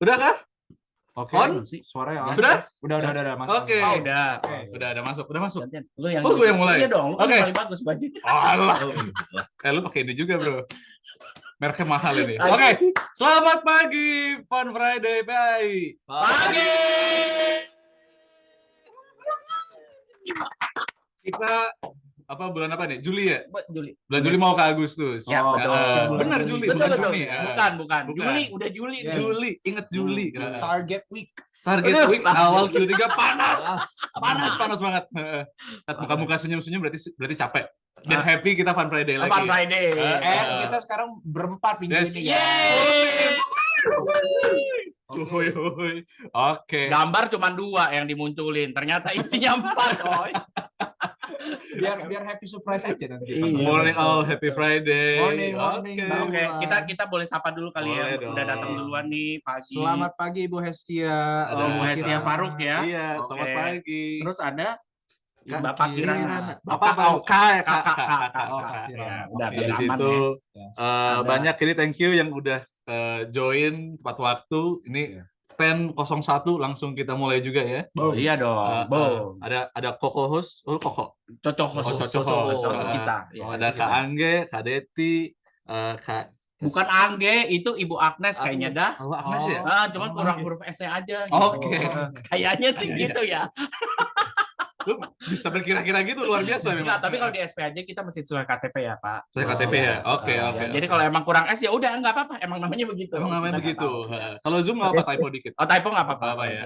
Udah kah? Oke. On? Suaranya Sudah? Udah masuk. Oke. Oh, udah. Udah ada masuk. Gantian. Lu yang gue yang mulai. Iya dong, lu Oke. paling bagus baju. Alah. Lu pakai ini juga, Bro. Mereknya mahal ini. Oke. Selamat pagi, Fun Friday. Bye. Pagi. Kita bulan apa nih? Juli ya? Juli. Bulan Juli mau ke Agustus. Ya, betul. Benar Juli, Betul, bukan betul. Juni. Bukan. Juli, udah Juli. Yes. Juli, ingat Juli. Target week. Target Udah, week langsung. awal Q3 panas banget. Lihat muka-muka senyum-senyum berarti capek. Dan happy kita Fun Friday lagi. Fun Friday. Kita sekarang berempat minggu Yes. ini ya. Oke. Gambar cuma 2 yang dimunculin, ternyata isinya 4, coy. Biar happy surprise aja nanti. Iya. Morning all, happy Friday. Morning. Oke. Oke, kita boleh sapa dulu kali Boleh ya. dong. Udah datang duluan nih pagi. Selamat pagi Ibu Hestia. Ada Bu Hestia Faruk ya. Iya, Oke. selamat pagi. Terus ada Kak Bapak Kirana. Kirana. Bapak Kakak. Ya, udah Oke, di aman situ ya. eh, banyak ini thank you yang udah join tepat waktu. Ini 10.01 langsung kita mulai juga ya. Oh, iya dong. Boom. Ada Koko host, Koko. Cocok host. kita. Ya, Ada Kak Angge, Kak Deti, Kak Bukan Angge, itu Ibu Agnes kayaknya dah. Agnes ya? Cuman kurang huruf S-nya aja. Gitu. Oke. Kayaknya sih gitu ya. Lu bisa berkira-kira gitu, luar biasa memang. Enggak, tapi kalau di SPAJ kita mesti sesuai KTP ya, Pak. Saya KTP ya? Oke. Jadi kalau emang kurang S ya udah enggak apa-apa, emang namanya begitu. Emang namanya Kita nggak begitu. tahu. Kalau Zoom nggak apa typo dikit. Oh, typo nggak apa-apa. Apa ya?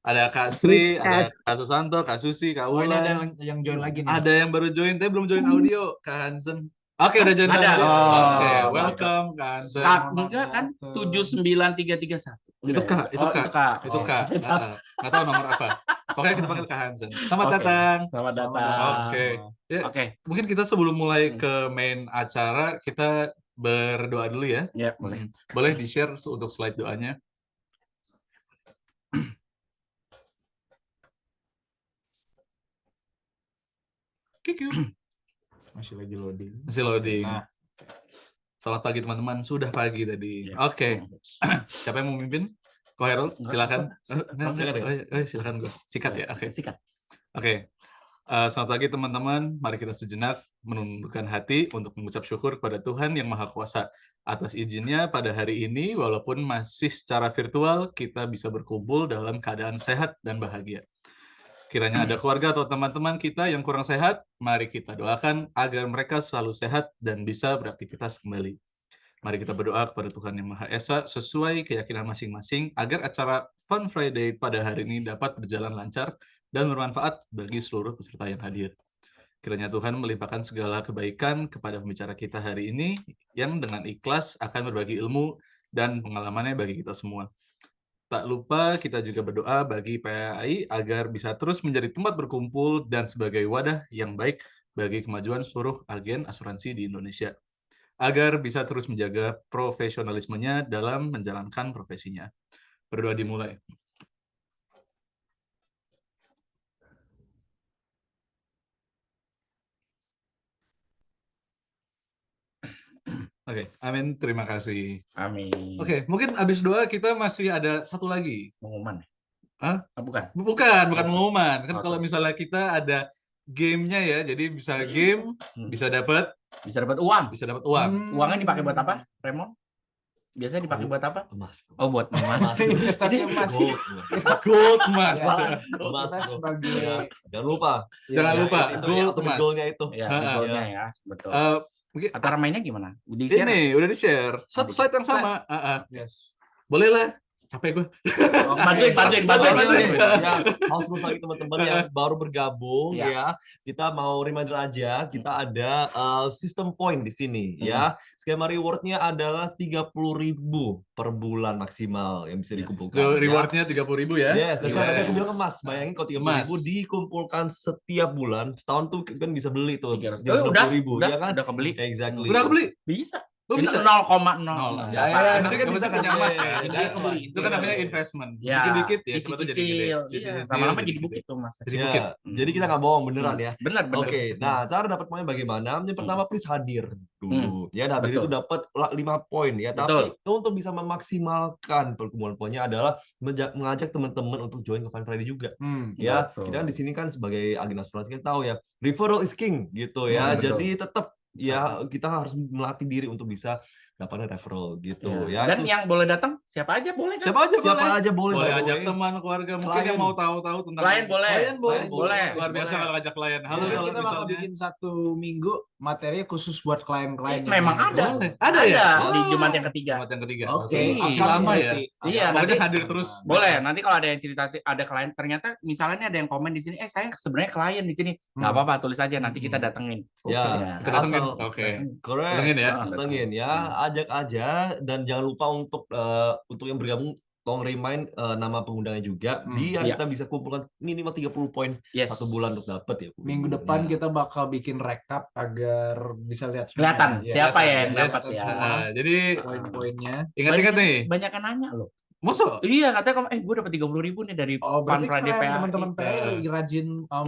Ada Kak Sri, ada Kak Susanto, Kak Susi, Kak Oh, ini ada Wulan. yang join lagi nih. Ada yang baru join, tapi belum join audio. Kak Hansen. Oke, udah join Ada. audio. Oh. Oke, welcome Kak Hansen. Kak, enggak kan 79331. Itu Kak. Itu Kak. Nggak tahu nomor apa. Pokoknya kita panggil Kak Hansen. Selamat datang. Selamat datang. Oke. Ya, Oke. mungkin kita sebelum mulai ke main acara, kita berdoa dulu ya. Ya, boleh. Boleh di-share untuk slide doanya. Kikiu. Masih lagi loading. Masih loading. Nah. Selamat pagi teman-teman. Sudah pagi tadi. Ya. Oke. Siapa yang mau mimpin? Ko Herul, silakan. Silakan gue. Sikat ya. Oke. Sikat. Oke. Selamat pagi teman-teman. Mari kita sejenak menundukkan hati untuk mengucap syukur kepada Tuhan yang Maha Kuasa atas izinnya pada hari ini, walaupun masih secara virtual, kita bisa berkumpul dalam keadaan sehat dan bahagia. Kiranya ada keluarga atau teman-teman kita yang kurang sehat, mari kita doakan agar mereka selalu sehat dan bisa beraktivitas kembali. Mari kita berdoa kepada Tuhan Yang Maha Esa sesuai keyakinan masing-masing agar acara Fun Friday pada hari ini dapat berjalan lancar dan bermanfaat bagi seluruh peserta yang hadir. Kiranya Tuhan melimpahkan segala kebaikan kepada pembicara kita hari ini yang dengan ikhlas akan berbagi ilmu dan pengalamannya bagi kita semua. Tak lupa kita juga berdoa bagi PAI agar bisa terus menjadi tempat berkumpul dan sebagai wadah yang baik bagi kemajuan seluruh agen asuransi di Indonesia. Agar bisa terus menjaga profesionalismenya dalam menjalankan profesinya. Berdoa dimulai. Oke, amin. Terima kasih. Amin. Oke, mungkin habis doa kita masih ada satu lagi. Pengumuman. Hah? Bukan. Bukan pengumuman. Kan kalau misalnya kita ada gamenya ya, jadi bisa game, bisa dapat uang. Bisa dapat uang. Uangnya dipakai buat apa, Remon? Biasanya dipakai buat apa? Emas. Oh, buat emas. Investasi emas. Gold emas. Emas. Kita sebagai Jangan lupa. Jangan lupa, Itu gold emas. goalnya itu. Ya, Ha-ha. goalnya ya, betul. Mungkin Acara mainnya gimana? Di-share? ini udah di-share. Satu slide yang sama. yes. Boleh lah. Capek gue. Bantuin. Ya, langsung lagi teman-teman yang baru bergabung Ya. ya. Kita mau reminder aja, kita ada sistem point di sini ya. Skema rewardnya adalah 30.000 per bulan maksimal yang bisa dikumpulkan. ya. Rewardnya 30.000 ya. Yes, dan tadi aku Yes. bilang emas. Bayangin kalau 30.000 Emas. dikumpulkan setiap bulan, setahun tuh kan bisa beli tuh 300. 360.000, Udah ya kan? kebeli. Exactly. Udah aku beli. Bisa. Oh, bisa. 0,0. Nol. Ya, ya, Nanti kan bisa kan Oke, nyamas kan. that's Jadi why. itu kan namanya investment. Ya, Dikit-dikit ya, siapa tuh jadi gede. cicil. Iya, Cicil-cicil lama-lama jadi jadi gede. bukit tuh, Mas. Jadi Ya, bukit. jadi kita nggak bohong beneran ya. Benar. Oke, nah cara dapat poinnya bagaimana? Yang pertama please hadir dulu. Ya, hadir Betul. itu dapat 5 poin ya. Betul. Tapi untuk bisa memaksimalkan perkumpulan poinnya adalah mengajak teman-teman untuk join ke Fun Friday juga. Ya, Betul. kita kan di sini kan sebagai agen asuransi kita tahu ya, referral is king gitu ya. Betul. Jadi tetap ya kita harus melatih diri untuk bisa dapat referral gitu ya. Dan Itu yang boleh datang siapa aja boleh kan? Siapa aja siapa boleh. aja boleh, Boleh by the ajak way. teman, keluarga, mungkin Klien. yang mau tahu-tahu tentang Klien boleh. Klien boleh. Boleh. Luar biasa Boleh. kalau ajak klien. Halo, Mungkin kalau kita bakal misalnya bikin 1 minggu materinya khusus buat klien-klien. Memang ada. Boleh. Ada ya? Di Oh. Jumat yang ketiga. Jumat yang ketiga. Oke, Masih Iya. lama ya. Iya, Pokoknya nanti- hadir terus. Boleh. Nanti kalau ada yang cerita ada klien ternyata misalnya ada yang komen di sini, saya sebenarnya klien di sini. Nggak apa-apa, tulis aja nanti kita datengin. Ya, Kita datengin. asal- Oke. Correct. Datengin ya. Datengin ya, ajak aja dan jangan lupa untuk yang bergabung tolong remind nama pengundangnya juga biar Iya. kita bisa kumpulkan minimal 30 poin Yes. 1 bulan untuk dapat ya. Minggu depan kita bakal bikin rekap agar bisa lihat Kelihatan semuanya. siapa ya yang Yes. dapat ya. Jadi Poin-poinnya. ingat-ingat nih. Banyak yang nanya loh. Masa? Iya, katanya gue dapat 30.000 nih dari Oh, Fun berarti Friday keren PA. teman-teman PA lagi rajin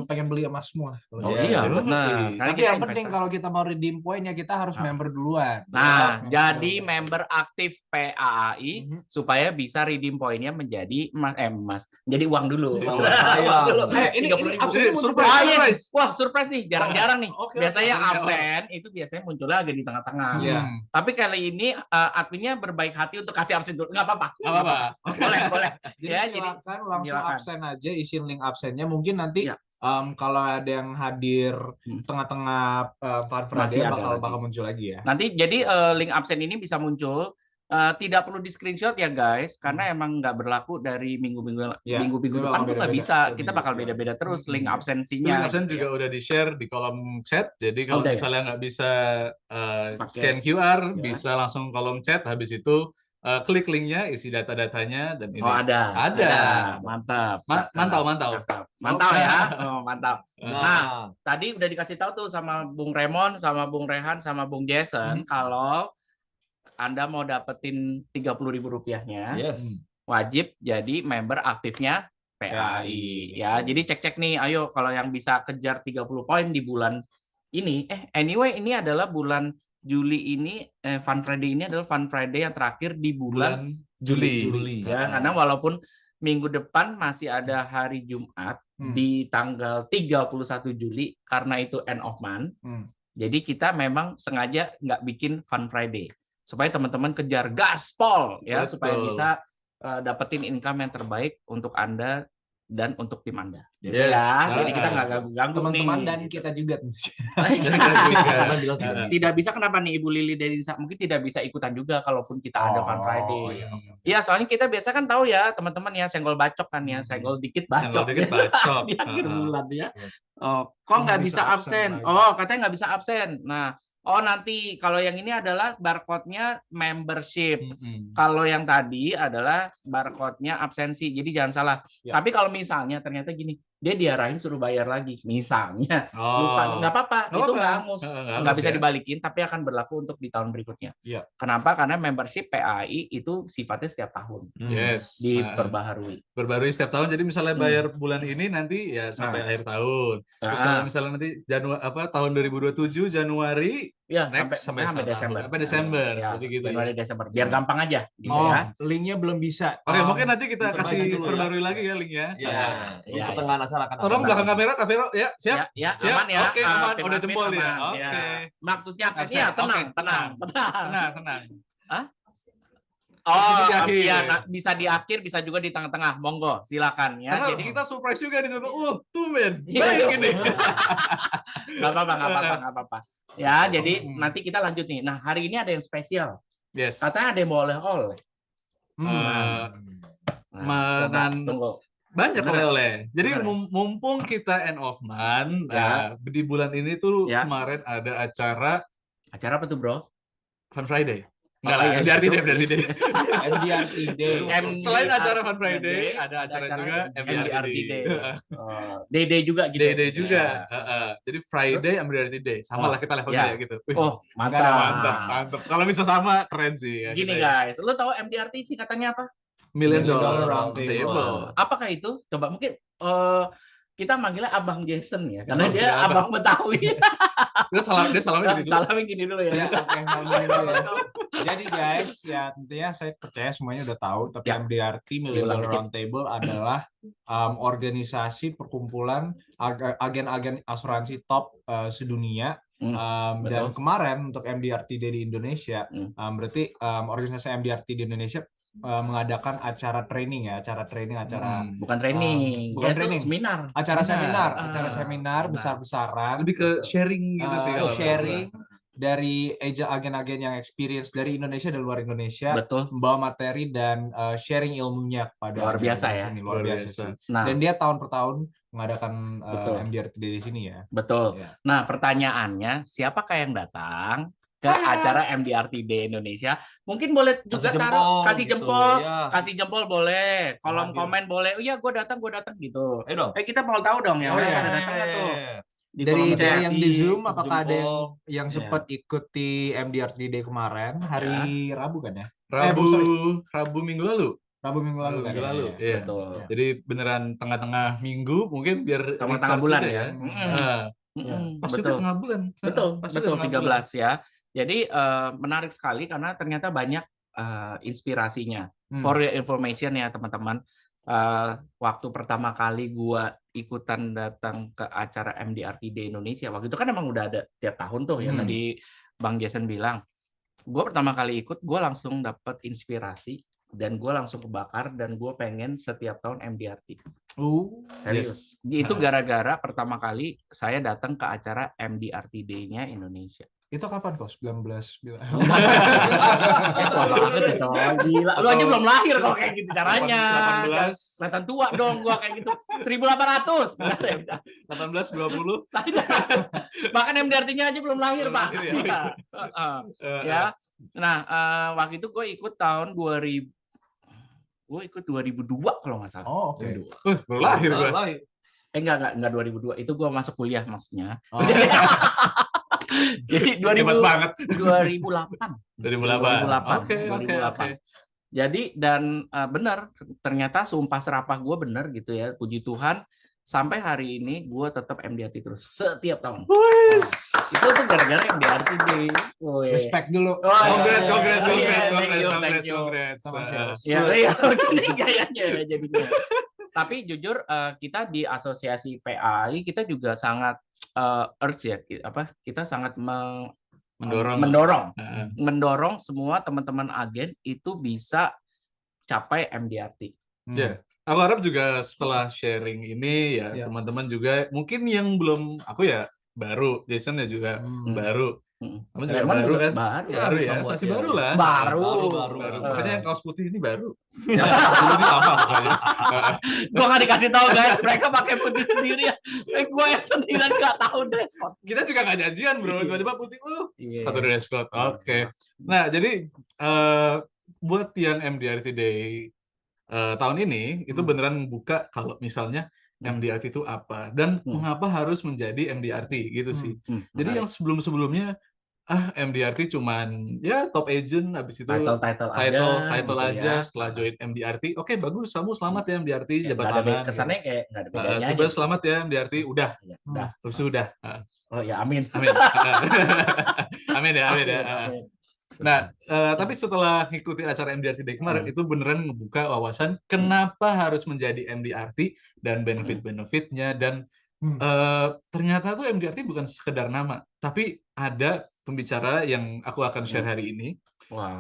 pengen beli emas semua. Oh Iya, iya, benar. Karena Tapi kita yang penting investasi. kalau kita mau redeem point ya kita harus member duluan. Nah, Member jadi duluan. member aktif PAAI supaya bisa redeem poinnya menjadi menjadi uang dulu. Oh, sayang. Ini 30.000. absen Ini muncul surprise, Ah, iya. surprise. Wah, surprise nih, jarang-jarang nih. Oke, Biasanya oke. absen itu biasanya munculnya agak di tengah-tengah. Iya. Tapi kali ini adminnya berbaik hati untuk kasih absen dulu. Nggak apa-apa. Nggak apa-apa. Boleh. Jadi Ya, jadi silakan langsung silakan. absen aja, isi link absennya. Mungkin nanti Iya. kalau ada yang hadir tengah-tengah Fun Masih Friday ada bakal lagi. muncul lagi ya. Nanti jadi link absen ini bisa muncul. Tidak perlu di screenshot ya guys, karena emang nggak berlaku dari minggu-minggu Ya, minggu-minggu itu depan bakal tuh nggak beda-beda. bisa. Setiap Kita minggu, bakal ya. beda-beda terus link Hmm. absensinya. Link absen gitu juga ya. udah di-share di kolom chat. Jadi kalau Udah ya? misalnya nggak bisa Pakai. scan QR, Ya. bisa langsung kolom chat. Habis itu klik linknya, isi data-datanya dan ini. Oh ada. Ada. Mantap. Mantau. Cakep. Mantap ya. Oh, mantap. Nah, Tadi udah dikasih tahu tuh sama Bung Raymond, sama Bung Rehan, sama Bung Jason kalau Anda mau dapetin 30.000 rupiahnya, yes. wajib jadi member aktifnya PAI ya. Jadi cek-cek nih, ayo kalau yang bisa kejar 30 poin di bulan ini. Anyway ini adalah bulan Juli ini, Fun Friday ini adalah Fun Friday yang terakhir di bulan Juli. Ya, karena walaupun minggu depan masih ada hari Jumat di tanggal 31 Juli karena itu end of month. Jadi kita memang sengaja nggak bikin Fun Friday supaya teman-teman kejar gaspol ya. Betul. Supaya bisa dapetin income yang terbaik untuk Anda dan untuk tim Anda. Yes. Ya, jadi kita nggak ganggu-ganggu Teman-teman nih. dan kita juga. Teman bilang tidak. Tidak bisa kenapa nih Ibu Lili dari mungkin tidak bisa ikutan juga kalaupun kita ada Fun Friday. iya. Iya, soalnya kita biasa kan tahu ya teman-teman ya senggol bacok kan ya, senggol dikit Senggol bacok dikit bacok. di akhir bulan ya. Oh, kok Nggak nggak bisa bisa absen absen? lagi. Oh, katanya nggak bisa absen. Nah, oh nanti kalau yang ini adalah barcode-nya membership. Kalau yang tadi adalah barcode-nya absensi. Jadi jangan salah. Ya. Tapi kalau misalnya ternyata gini, dia diarahin suruh bayar lagi, misalnya. Lupa, Oh. nggak apa-apa, Nggak itu apa-apa. nggak angus, Nggak nggak angus bisa ya. dibalikin, tapi akan berlaku untuk di tahun berikutnya. Iya. Kenapa? Karena membership PAI itu sifatnya setiap tahun Yes. diperbaharui. Berbarui setiap tahun. Jadi misalnya bayar bulan ini nanti ya sampai akhir tahun. Terus kalau misalnya nanti tahun 2027 Januari Ya, next sampai Desember. Sampai Desember. Ya, Jadi gitu. Januari Desember. Biar gampang aja gitu Oh, ya. linknya belum bisa. Oke, mungkin nanti kita diperbaiki kasih dulu ya. perbarui lagi ya linknya. Ya, Ya, untuk ya. pertengahan acara akan Tolong ada. belakang kamera, Kak Vero. Ya, siap. Ya, Siap. aman ya. Oke, aman. Tim Udah admin jempol dia. aman, Oke. ya. Maksudnya Absen. iya, Oke, tenang. Tenang. Oh, Di akhir. iya, bisa di akhir, bisa juga di tengah-tengah. Monggo, silakan ya. Karena Jadi kita surprise juga nih. Tumben. Iya, Baik iya. ini. nggak apa-apa. Ya, jadi nanti kita lanjut nih. Nah, hari ini ada yang spesial. Yes. Katanya ada yang mau oleh-oleh. Eh, Nah, coba, menan- tunggu. banyak Bener. oleh-oleh. Jadi Bener. mumpung kita end of month, Ya. di bulan ini tuh Ya. kemarin ada acara Acara apa tuh, Bro? Fun Friday. Enggak lah, iya, MDRT itu. Day, MDRT Day. MDRT Day. Selain acara Fun Friday, Friday, ada acara juga MDRT Day. Day juga gitu. Day juga. Ya. Jadi Friday MDRT Day. Sama lah kita levelnya ya. ya gitu. Wih, Oh, mantap. Kalau bisa sama keren sih ya. Gini kita ya. guys, lu tahu MDRT singkatannya apa? $1 Million Round Round Table. Table. Apakah itu? Coba mungkin kita manggilnya Abang Jason ya, karena Oh, dia siapa? Abang Betawi. Dia salamnya gini dulu. Salamnya gini dulu ya. Ya, oke, alhamdulillah ya. Jadi guys, ya tentunya saya percaya semuanya udah tahu, tapi Ya. MDRT Million Diulang Dollar dikit. Round Table adalah organisasi perkumpulan agen-agen asuransi top sedunia. Dan betul. kemarin untuk MDRT Day di Indonesia, berarti organisasi MDRT di Indonesia mengadakan acara training ya, acara Bukan training, bukan yaitu training. seminar. acara seminar Seminar. besar-besaran. Lebih ke sharing gitu sih kalau Sharing dari agen-agen yang experience dari Indonesia dan luar Indonesia, Betul. membawa materi dan sharing ilmunya kepada Luar biasa agen-agen ya. sini. Luar biasa sih. Nah, Dan dia tahun per tahun mengadakan Betul. MDRT Day di sini ya. betul. Ya. Nah, pertanyaannya, siapakah yang datang ke acara MDRT Day Indonesia? Mungkin boleh juga kasih gitu, jempol, ya. kasih jempol boleh, kolom Hadir. komen boleh. Oh iya, gue datang gitu. Ayo dong. Kita mau tahu dong yang Oh, lain iya. pada datang nggak tuh? Di Dari kolom chat. yang di Zoom, Kasih apakah ada jempol. yang Iya. sempat ikuti MDRT Day kemarin hari Rabu kan ya? Rabu minggu lalu. Rabu minggu lalu kan? Minggu ya? lalu. Iya. Iya. Betul. Jadi beneran tengah-tengah minggu mungkin biar Tengah-tengah recharge bulan juga ya. Pas juga Betul. tengah bulan. Betul, Pas juga betul tengah 13 bulan. ya. Jadi menarik sekali karena ternyata banyak inspirasinya. For your information ya teman-teman, waktu pertama kali gua ikutan datang ke acara MDRT Day Indonesia, waktu itu kan emang udah ada tiap tahun tuh ya. Tadi Bang Jason bilang, gua pertama kali ikut, gua langsung dapet inspirasi dan gua langsung kebakar dan gua pengen setiap tahun MDRT. Serius. Itu gara-gara pertama kali saya datang ke acara MDRT Day-nya Indonesia. Itu kapan kok? 19 bilang. Tua banget ya coy, gila. Lu aja belum lahir kalau kayak gitu caranya. 18, Kelihatan tua dong gua kayak gitu. 1800. 18, 20. Bahkan MDRT-nya aja belum lahir, Pak. Lahir ya? Iya. Ya. Nah, waktu itu gue ikut tahun 2000. Gue ikut 2002 kalau nggak salah. Oh, oke. Baru lahir gue. Enggak 2002. Itu gue masuk kuliah maksudnya. Oh. Jadi Hebat banget. 2008. 2008. 2008. Jadi dan benar ternyata sumpah serapah gue benar gitu ya, puji Tuhan sampai hari ini gue tetap MDRT terus setiap tahun. Itu tuh gara-gara MDRT Day. Respect dulu. Congrats. Sama siapa? Iya, gini gayanya jadinya. Tapi jujur kita di asosiasi PAI kita juga sangat urge ya, kita sangat mendorong semua teman-teman agen itu bisa capai MDRT. Ya, aku harap juga setelah sharing ini ya teman-teman juga mungkin yang belum, aku ya baru, Jason ya juga baru. Kamu juga Raymond baru kan? Baru ya, masih baru lah. Baru. Makanya yang kaos putih ini baru. Yang kaos putih ini lama makanya. Gua nggak dikasih tahu guys, mereka pakai putih sendiri ya. Gua yang sendirian nggak tahu dress code. Kita juga nggak janjian bro, tiba-tiba putih satu dress code. Oke. Nah jadi buat yang MDRT Day tahun ini itu beneran membuka kalau misalnya MDRT itu apa dan mengapa harus menjadi MDRT gitu sih. Jadi yang sebelum-sebelumnya MDRT cuman ya top agent, habis itu title aja ya. setelah join MDRT. Oke, bagus, kamu selamat ya MDRT, jabat Nggak ada tangan. kesannya kayak nggak ada bedanya coba aja. selamat ya MDRT, udah. Udah. Terus udah. Oh ya, amin. Amin. Amin ya. Nah, tapi setelah ngikuti acara MDRT Day kemarin, itu beneran ngebuka wawasan kenapa harus menjadi MDRT dan benefit-benefitnya, dan ternyata tuh MDRT bukan sekedar nama, tapi ada pembicara yang aku akan share hari ini,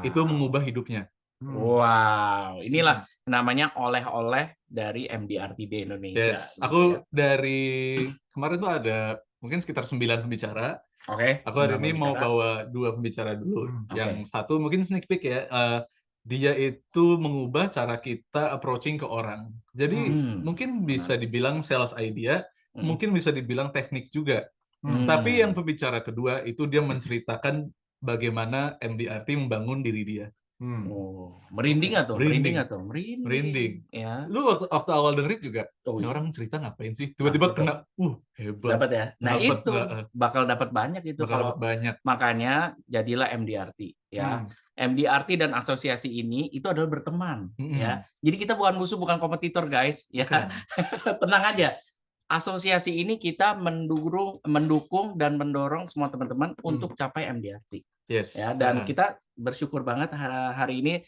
itu mengubah hidupnya. Wow, inilah namanya oleh-oleh dari MDRT Day Indonesia. Yes, aku dari kemarin tuh ada mungkin sekitar 9 pembicara. Oke. Aku hari ini mau bawa 2 pembicara dulu. Yang satu mungkin sneak peek ya. Dia itu mengubah cara kita approaching ke orang. Jadi mungkin bisa dibilang sales idea, mungkin bisa dibilang teknik juga. Tapi yang pembicara kedua itu dia menceritakan bagaimana MDRT membangun diri dia. Oh, merinding nggak tuh? Merinding nggak tuh? Merinding. Ya. Lu waktu awal dengerin juga, Oh, ini iya. orang cerita ngapain sih? Tiba-tiba betul. kena, hebat. Dapat ya. Nah, Dapat, itu bakal dapat banyak itu bakal kalau dapat banyak. makanya jadilah MDRT ya. MDRT dan asosiasi ini itu adalah berteman ya. Jadi kita bukan musuh, bukan kompetitor guys ya. Tenang aja. Asosiasi ini kita mendukung dan mendorong semua teman-teman untuk capai MDRT. Yes. Ya, dan kita bersyukur banget hari ini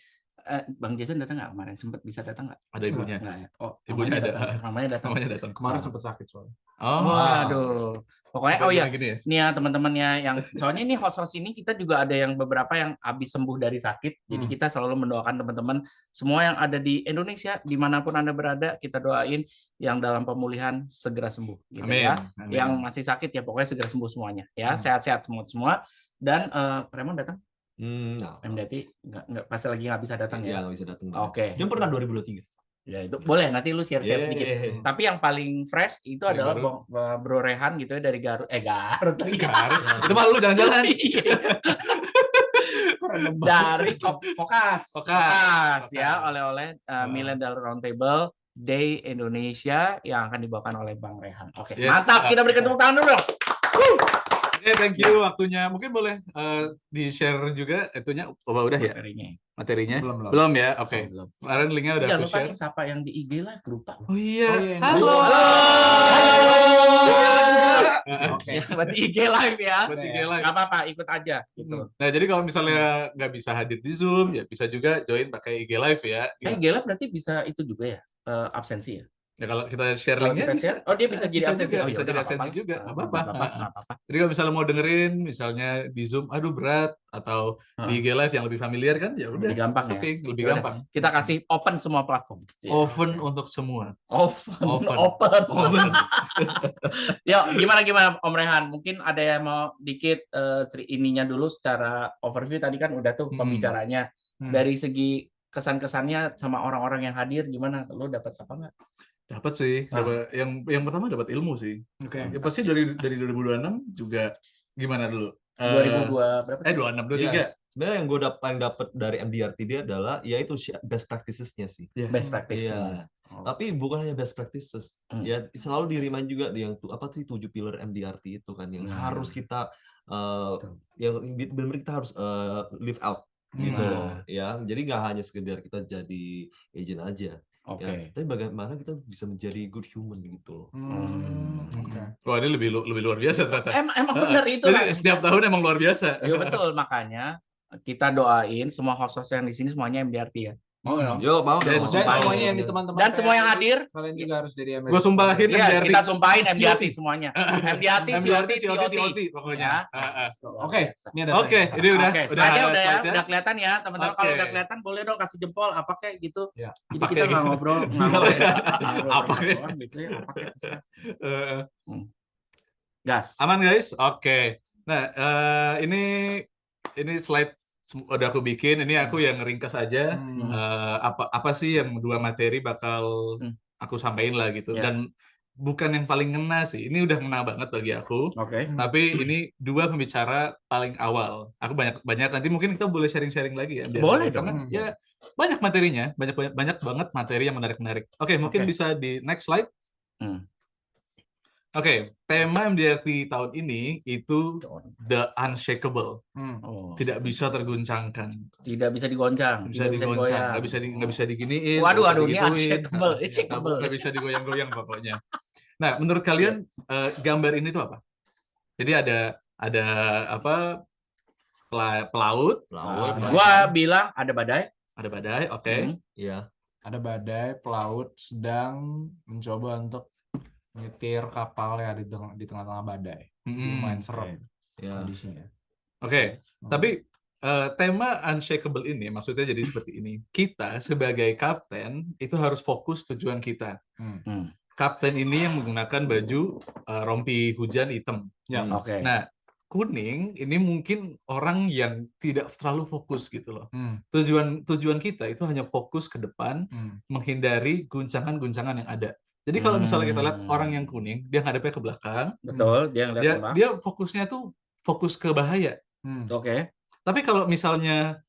Bang Jason datang nggak kemarin? Sempat bisa datang nggak? Ada ibunya. Nggak ya? Oh, Ibunya ada. Mamanya datang. Mamanya datang. Kemarin sempat sakit soalnya. Oh. Waduh. Pokoknya Gini ya. nih ya teman-temannya yang soalnya ini host-host ini kita juga ada yang beberapa yang habis sembuh dari sakit. Jadi kita selalu mendoakan teman-teman semua yang ada di Indonesia dimanapun Anda berada, kita doain yang dalam pemulihan segera sembuh gitu. Amin. Ya. Amin. Yang masih sakit ya pokoknya segera sembuh semuanya ya. Sehat-sehat semua. Dan Raymond datang? MDRT nggak pasti lagi nggak bisa datang ya? Iya, nggak bisa datang. Oke. Dia pernah 2023. Ya itu boleh nanti lu share-share sedikit. Tapi yang paling fresh itu Paling adalah Bro Rehan gitu ya dari Garut. Garut lagi. Garut. Itu mah lu jalan-jalan. Dari Kokas Kokas. ya, oleh-oleh Millennial Roundtable Day Indonesia yang akan dibawakan oleh Bang Rehan. Oke, Yes. mantap. Kita berikan tepuk tangan dulu dong. Thank you waktunya. Mungkin boleh di-share juga itunya. Udah ya? Materinya? Belum ya? Oke. Kemarin linknya udah Jangan aku lupa share. nih siapa yang di IG live lupa. Oh iya. Oh, iya. Halo. Oke. Ya, buat IG live ya. Buat IG live. Nggak apa-apa, ikut aja gitu. Nah, jadi kalau misalnya nggak bisa hadir di Zoom, ya bisa juga join pakai IG live ya. IG live berarti bisa itu juga ya, absensi ya? Ya kalau kita share Kalau linknya kita share, oh dia bisa jadi absensi. juga, Oh, bisa yaudah, jadi nggak absensi apa-apa. juga, nggak apa-apa. Nggak apa-apa. Jadi kalau misalnya mau dengerin, misalnya di Zoom, aduh berat, atau di IG live yang lebih familiar kan, ya udah. Lebih gampang it's ya. okay, lebih Yaudah. gampang. Kita kasih open semua platform. Open untuk semua. Open. Yuk, gimana Om Rehan? Mungkin ada yang mau dikit ininya dulu secara overview tadi kan udah tuh pembicaranya. Dari segi kesan-kesannya sama orang-orang yang hadir gimana? Lo dapat apa nggak? Dapat sih. Dapat yang pertama dapat ilmu sih. Oke. Ya, pasti dari 2026 juga gimana dulu? 2002 berapa? 26, 23. Ya, sebenarnya yang gue paling dapat dari MDRT dia adalah yaitu best practices-nya sih. Best practice. Iya. Tapi bukan hanya best practices. Ya selalu di-remind juga yang apa sih 7 pilar MDRT itu kan yang harus kita yang benar-benar kita harus live out gitu loh. Ya, jadi nggak hanya sekedar kita jadi agent aja. Oke. Ya, tapi bagaimana kita bisa menjadi good human gitu loh. Wah, ini lebih luar biasa ternyata. Emang benar itu. Jadi setiap tahun emang luar biasa. Iya betul, makanya kita doain semua host-host yang di sini semuanya MDRT ya. Mau dong? Yo, mau dong. Dan semuanya yang di teman-teman. Dan semua yang hadir, kalian juga harus jadi MDRT. Gue sumpahin iya, MDRT. kita sumpahin MDRT semuanya. MDRT, COT, COT pokoknya. Oke, ini ada. Oke, ini udah Slide-nya udah ya, slide-nya. udah kelihatan ya, teman-teman. Kalau Oke. udah kelihatan boleh dong kasih jempol apa kayak gitu. Ya. Jadi Apa kita kayak nggak gitu. ngobrol, Apa kayak gitu ya, apa kayak terserah. Eh, Gas. Aman guys? Oke. Nah, ini slide udah aku bikin. Ini aku yang ringkas aja. Apa sih yang dua materi bakal aku sampaikan lah gitu. Ya. Dan bukan yang paling ngena sih. Ini udah ngena banget bagi aku. Oke. Tapi ini dua pembicara paling awal. Aku banyak nanti mungkin kita boleh sharing-sharing lagi ya. Boleh Karena ya banyak materinya, banyak banget materi yang menarik-menarik. Oke, mungkin bisa di next slide. Oke, tema MDRT tahun ini itu The Unshakable. Tidak bisa terguncangkan. Tidak bisa digoncang. Bisa digoncang, nggak bisa diginiin. Waduh, ini digituin. unshakable, it's shakeable. Nggak bisa digoyang-goyang pokoknya. Nah, menurut kalian gambar ini tuh apa? Jadi ada apa? Pelaut. Gua bilang ada badai. Ada badai, oke. Iya. Ada badai, pelaut sedang mencoba untuk nyetir kapal yang di tengah-tengah badai. Lumayan serem kondisinya. Oke, tapi tema Unshakable ini maksudnya jadi seperti ini. Kita sebagai kapten itu harus fokus tujuan kita. Kapten ini yang menggunakan baju rompi hujan hitam. Oke. Nah, kuning ini mungkin orang yang tidak terlalu fokus gitu loh. Tujuan kita itu hanya fokus ke depan, menghindari guncangan-guncangan yang ada. Jadi kalau misalnya kita lihat orang yang kuning, dia ngadepnya ke belakang. Betul, dia ngeliat dia fokusnya tuh fokus ke bahaya. Oke. Tapi kalau misalnya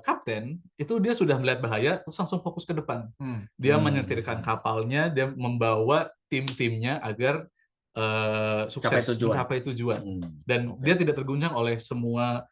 kapten itu dia sudah melihat bahaya terus langsung fokus ke depan. Dia menyetirkan kapalnya, dia membawa tim-timnya agar sukses mencapai tujuan. Dan dia tidak terguncang oleh semua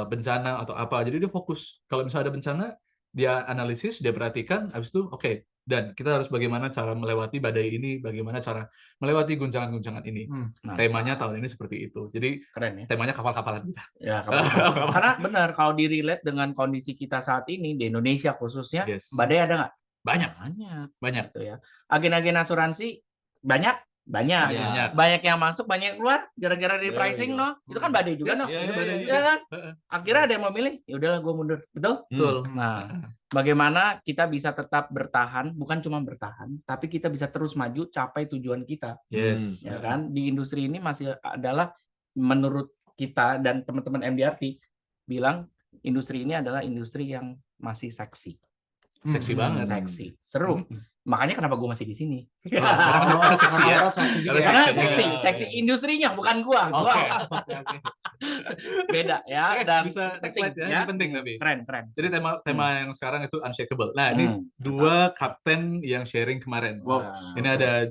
bencana atau apa. Jadi dia fokus. Kalau misalnya ada bencana, dia analisis, dia perhatikan, habis itu oke. Dan kita harus bagaimana cara melewati badai ini, bagaimana cara melewati guncangan-guncangan ini. Temanya tahun ini seperti itu. Jadi keren ya. temanya kapal-kapalan kita. Ya, kapal-kapalan. Karena benar kalau di-relate dengan kondisi kita saat ini di Indonesia khususnya, badai ada nggak? Banyak. Gitu ya. Agen-agen asuransi banyak. Banyak yang masuk, banyak yang keluar gara-gara di pricing itu kan badai juga ya kan? Akhirnya ada yang memilih, ya udahlah gue mundur. Betul. Nah, bagaimana kita bisa tetap bertahan, bukan cuma bertahan, tapi kita bisa terus maju capai tujuan kita. Ya kan? Di industri ini masih adalah menurut kita dan teman-teman MDRT bilang industri ini adalah industri yang masih seksi. Seksi banget. Seksi. Seru. Makanya kenapa gue masih di sini? Karena seksi ya. Karena seksi industrinya bukan gua. Beda ya. Dan bisa next slide ya. Ini penting tapi. Keren. Jadi tema yang sekarang itu unshakable. Nah, ini dua kapten yang sharing kemarin. Ini ada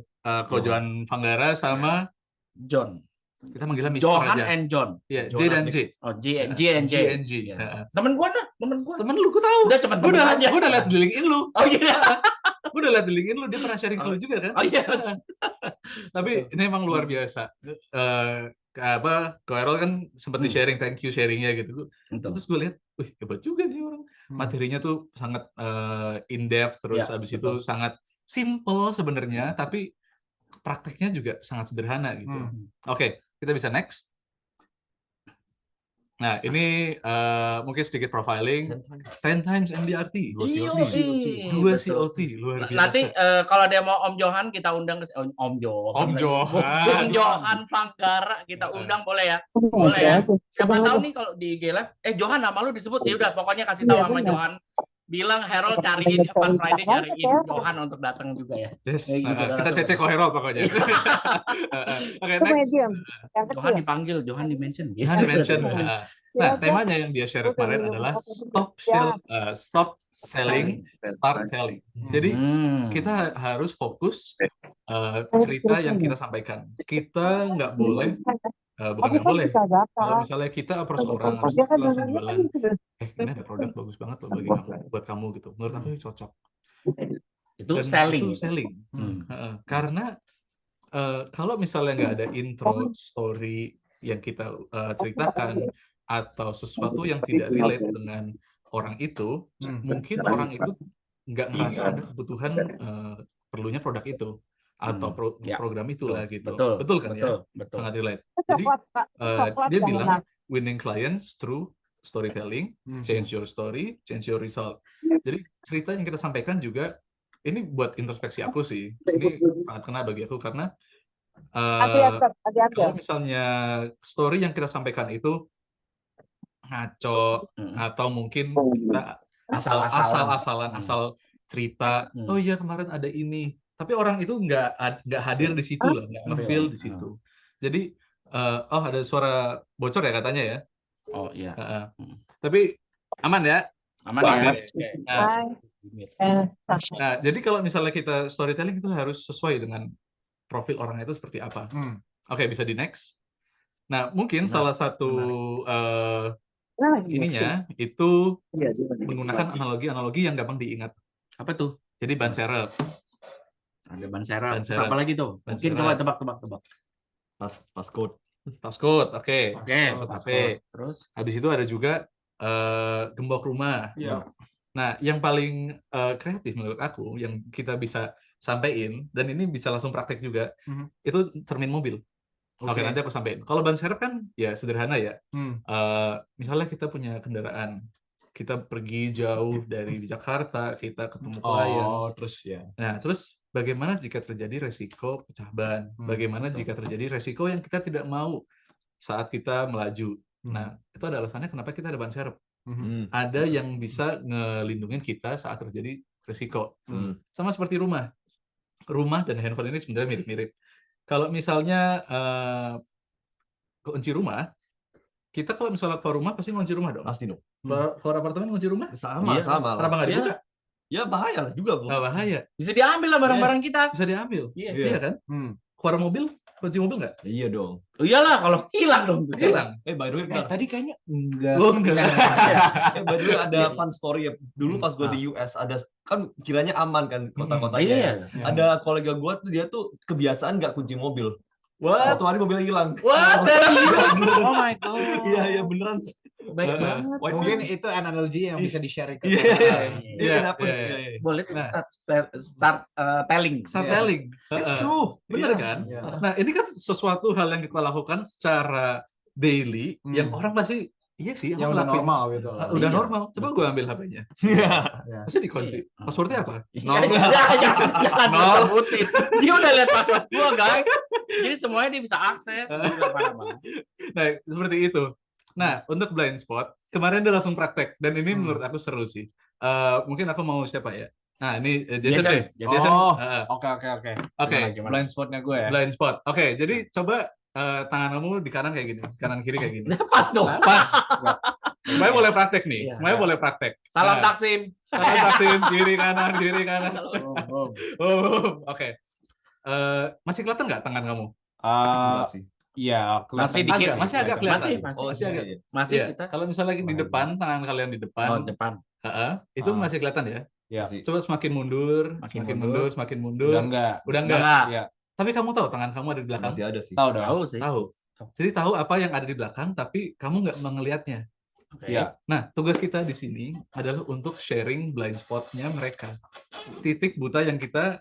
Ko Johan Vanggara sama John. Kita manggilnya Mister Johan aja. and John. Iya, J dan J. Oh, J and J. Temen gua. Temen lu, gua tahu. Udah cepet aja. Gua udah liat di LinkedIn lu. Oh iya. Gue udah liat di LinkedIn lu, dia pernah sharing ke lu juga kan? Oh iya. Tapi ini emang luar biasa. Ko Errol kan sempat di sharing, thank you sharingnya gitu. Terus gue lihat, wih hebat juga nih orang. Materinya tuh sangat in depth, terus abis itu sangat simple sebenarnya, tapi prakteknya juga sangat sederhana gitu. Oke, kita bisa next. Nah, ini mungkin sedikit profiling. 10 times MDRT. 2 COT. Luar biasa. Nanti kalau dia mau Om Johan, kita undang ke Om Johan Vanggara kita undang boleh ya? Boleh ya. Siapa tahu nih kalau di G-Live, Johan nama lu disebut. Ya udah pokoknya kasih tahu sama Johan. Bilang Harold cariin Fun Friday nyariin Johan untuk datang juga ya. Yes. Kita cecek Ko Harold pokoknya. Oke, next. Johan dipanggil, Johan di-mention. Nah, temanya yang dia share kemarin adalah stop selling, start telling. Jadi kita harus fokus cerita yang kita sampaikan. Kita nggak boleh kalau misalnya kita approach orang harus langsung jualan, ini ada produk bagus banget loh bagi kamu, buat kamu gitu. Menurut aku ini cocok. Itu selling. Karena kalau misalnya nggak ada intro story yang kita ceritakan atau sesuatu yang tidak relate dengan orang itu, mungkin orang itu nggak ngerasa ada kebutuhan perlunya produk itu atau program itulah gitu. Betul kan ya? Sangat relate. Jadi dia bilang winning clients through storytelling, change your story, change your result. Jadi cerita yang kita sampaikan juga ini buat introspeksi aku sih. Ini sangat kena bagi aku karena kalau misalnya story yang kita sampaikan itu ngaco atau mungkin kita asal-asalan cerita, oh iya kemarin ada ini, tapi orang itu nggak hadir di situ lah, nggak nge-feel di situ. Jadi ada suara bocor ya katanya ya. Oh iya. Tapi aman ya. Nah, jadi kalau misalnya kita storytelling itu harus sesuai dengan profil orang itu seperti apa. Oke, bisa di next. Nah, mungkin salah satu ininya itu menggunakan analogi yang gampang diingat. Apa tuh? Jadi ban serep. Ada ban serep. Apa lagi tuh? Mungkin coba tebak. Passcode, oke. Terus habis itu ada juga gembok rumah. Nah, yang paling kreatif menurut aku yang kita bisa sampaikan dan ini bisa langsung praktek juga, itu cermin mobil. Oke, nanti aku sampaikan. Kalau ban serep kan ya sederhana ya. Misalnya kita punya kendaraan, kita pergi jauh dari Jakarta, kita ketemu klien. Terus bagaimana jika terjadi resiko pecah ban? Bagaimana jika terjadi resiko yang kita tidak mau saat kita melaju? Nah, itu ada alasannya kenapa kita ada ban serep. Ada yang bisa ngelindungin kita saat terjadi resiko. Sama seperti rumah. Rumah dan handphone ini sebenarnya mirip-mirip. Kalau misalnya kunci rumah, kita kalau misalnya keluar rumah pasti ngunci rumah dong. Pasti dong. Keluar apartemen ngunci rumah? Sama, Iya. sama. Kenapa nggak Iya. dibuka? Ya bahaya lah juga, Bu. Nggak bahaya. Bisa diambil lah barang-barang kita. Bisa diambil. Iya. Iya kan? Keluar mobil, kunci mobil nggak? Iya dong. Oh, iyalah kalau hilang dong. Hilang. By the way, bentar. Tadi kayaknya enggak. Oh, enggak. By the way ada fun story ya. Dulu pas gue di US ada kan kiranya aman kan kota-kotanya. Iya. Ada kolega gue tuh dia tuh kebiasaan nggak kunci mobil. What? Satu hari mobilnya hilang. Wah, serius? Oh my god. Iya beneran. Baik banget. Mungkin itu analogi yang bisa di-share ke Iya. Iya, It happens. iya, Iya. Boleh tuh Nah. start telling. Storytelling. It's true. Bener Iya. kan? Iya. Nah, ini kan sesuatu hal yang kita lakukan secara daily yang orang pasti iya sih, aku yang udah ngelakuin. normal gitu loh. Udah Iya. normal. Coba gue ambil HP-nya. Iya. Pasti dikunci. Iya. Passwordnya apa? Jangan Nol. disebutin. Dia udah lihat password gua, guys. Jadi semuanya dia bisa akses. Nah, seperti itu. Nah, untuk blind spot, kemarin dia langsung praktek. Dan ini menurut aku seru sih. Mungkin aku mau siapa ya? Nah, ini Jason deh. Jason. Oh. Heeh. Oke. Oke, Gimana? Blind spotnya gue ya. blind spot. Oke, jadi coba tangan kamu di kanan kayak gini. Kanan kiri kayak gini. Pas dong. Pas. Semuanya boleh praktek nih. Iya. Semuanya boleh praktek. Salam Nah, Taksim. salam Taksim, kiri kanan, kiri kanan. Oh. Oke. Masih kelihatan nggak tangan kamu? Enggak sih. Iya, Masih dikit. Masih agak kelihatan. Masih. Oh, Masih agak. iya. Masih Iya. kita. Kalau misalnya lagi di depan, tangan kalian di depan, Oh, depan. itu Ah. masih kelihatan ya. Iya. Masih. Coba semakin mundur, Makin semakin mundur. mundur, semakin mundur. Udah enggak. Udah enggak. Enggak. Iya. Tapi kamu tahu tangan kamu ada di belakang. Masih ada sih. Tahu dong. Tahu sih. Tahu. Jadi tahu apa yang ada di belakang, tapi kamu nggak mengelihatnya. Oke. Iya. Nah, tugas kita di sini adalah untuk sharing blind spot-nya mereka. Titik buta yang kita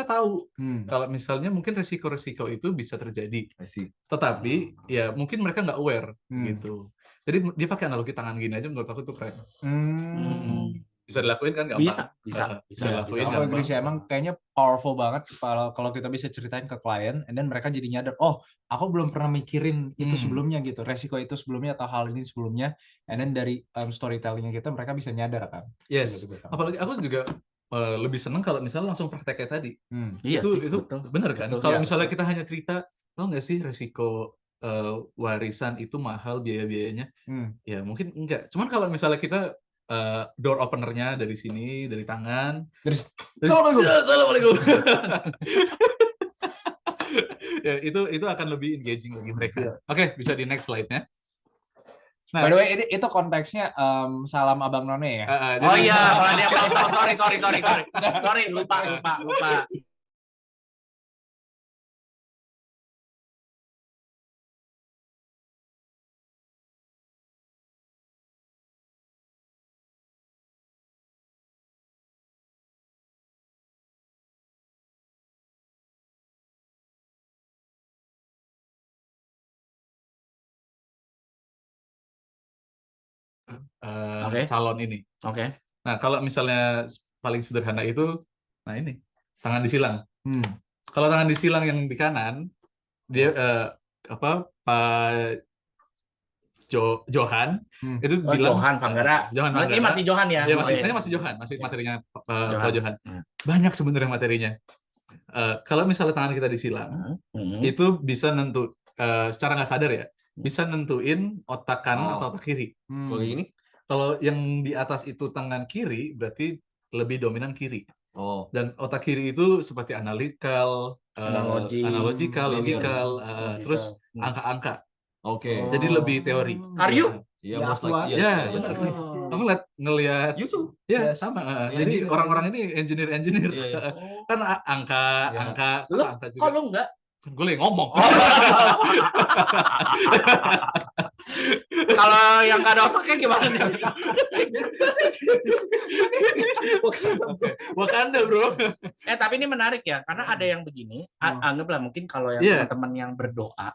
tahu. Kalau misalnya mungkin resiko-resiko itu bisa terjadi. I see. Tetapi ya mungkin mereka nggak aware Hmm. gitu. Jadi dia pakai analogi tangan gini aja menurut aku tuh keren. Bisa dilakuin kan gampang? Bisa. Bisa dilakuin Aku gampang. agree sih, emang kayaknya powerful banget kalau kita bisa ceritain ke klien, and then mereka jadi nyadar, oh, aku belum pernah mikirin itu sebelumnya gitu, resiko itu sebelumnya atau hal ini sebelumnya, and then dari storytellingnya kita mereka bisa nyadar kan. Yes. Gitu-gitu. Apalagi aku juga lebih seneng kalau misalnya langsung praktek kayak tadi. Iya itu sih, itu betul. bener kan? Betul, Kalau ya, misalnya kita hanya cerita, tau nggak sih resiko warisan itu mahal biaya-biayanya? Ya mungkin enggak. Cuman kalau misalnya kita door openernya dari sini, dari tangan. Assalamualaikum. Ya, itu akan lebih engaging bagi mereka. Oke, bisa di next slide-nya. Nah, By the way, itu konteksnya salam Abang None ya. Oh iya, kalau dia sorry, lupa. Oke. calon ini. Oke. Nah, kalau misalnya paling sederhana itu, nah ini tangan disilang. Kalau tangan disilang yang di kanan, dia Pak Johan itu Oh, bilang Johan Vanggara. Johan Ini Vanggara. masih Johan ya? Iya, Oh, iya. ini masih Johan, masih materinya Pak Johan. Johan. Banyak sebenarnya materinya. Kalau misalnya tangan kita disilang, itu bisa secara nggak sadar ya, bisa nentuin otak kanan atau otak kiri. Kalau kayak gini? Kalau yang di atas itu tangan kiri, berarti lebih dominan kiri. Oh. Dan otak kiri itu seperti analytical, logical, terus angka-angka. Oke. Jadi lebih teori. Are you? Iya, Ya, most aku likely. Ya, Iya, benar. iya. Kamu ngelihat YouTube. ya Yes. sama. Ya, Jadi engineer. orang-orang ini engineer. Iya, iya. Kan angka Lu, angka kok juga. lu enggak? Gue lagi ngomong. Kalau yang nggak ada otaknya gimana nih? Oke. Wakanda, bro. Tapi ini menarik ya, karena ada yang begini. Anggaplah mungkin kalau yang Iya. teman-teman yang berdoa,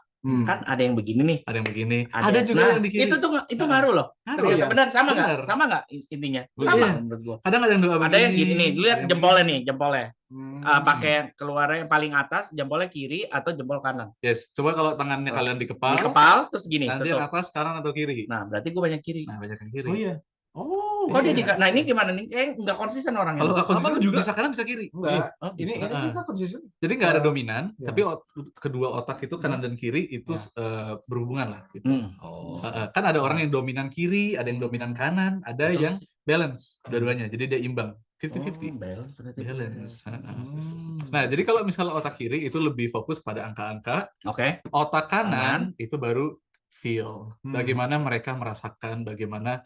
kan ada yang begini nih. Ada yang begini. Ada juga Nah, yang di kiri. itu ngaruh loh. Ngaruh, Ternyata ya. benar sama nggak? Benar. Sama nggak intinya? Iya. Sama menurut gua. Kadang ada yang doa Ada yang gini nih, lihat Ada yang jempolnya nih, jempolnya. Hmm. Pakai keluarnya yang paling atas, jempolnya kiri atau jempol kanan. Yes, coba kalau tangannya kalian di kepala, Di kepal terus gini, nanti yang tutup. atas kanan atau kiri. Nah, berarti gue banyak kiri. Nah, banyak yang kiri. Oh iya. Oh. Oh, kok dia Iya. nah ini gimana nih? Kayak nggak konsisten orangnya. Kalau nggak Sama konsisten lu juga. bisa kanan bisa kiri. Enggak. Oh, Ini gitu. kita konsisten. Jadi nggak ada Eh, dominan, ya. tapi kedua otak itu kanan dan kiri itu Ya. berhubungan lah gitu. Oh. Kan ada orang yang dominan kiri, ada yang dominan kanan, ada Betul yang sih. balance dua-duanya. Jadi dia imbang, Oh, 50-50. balance berarti. Balance. Hmm. Nah, jadi kalau misalnya otak kiri itu lebih fokus pada angka-angka, Oke. otak kanan itu baru feel. Bagaimana mereka merasakan, bagaimana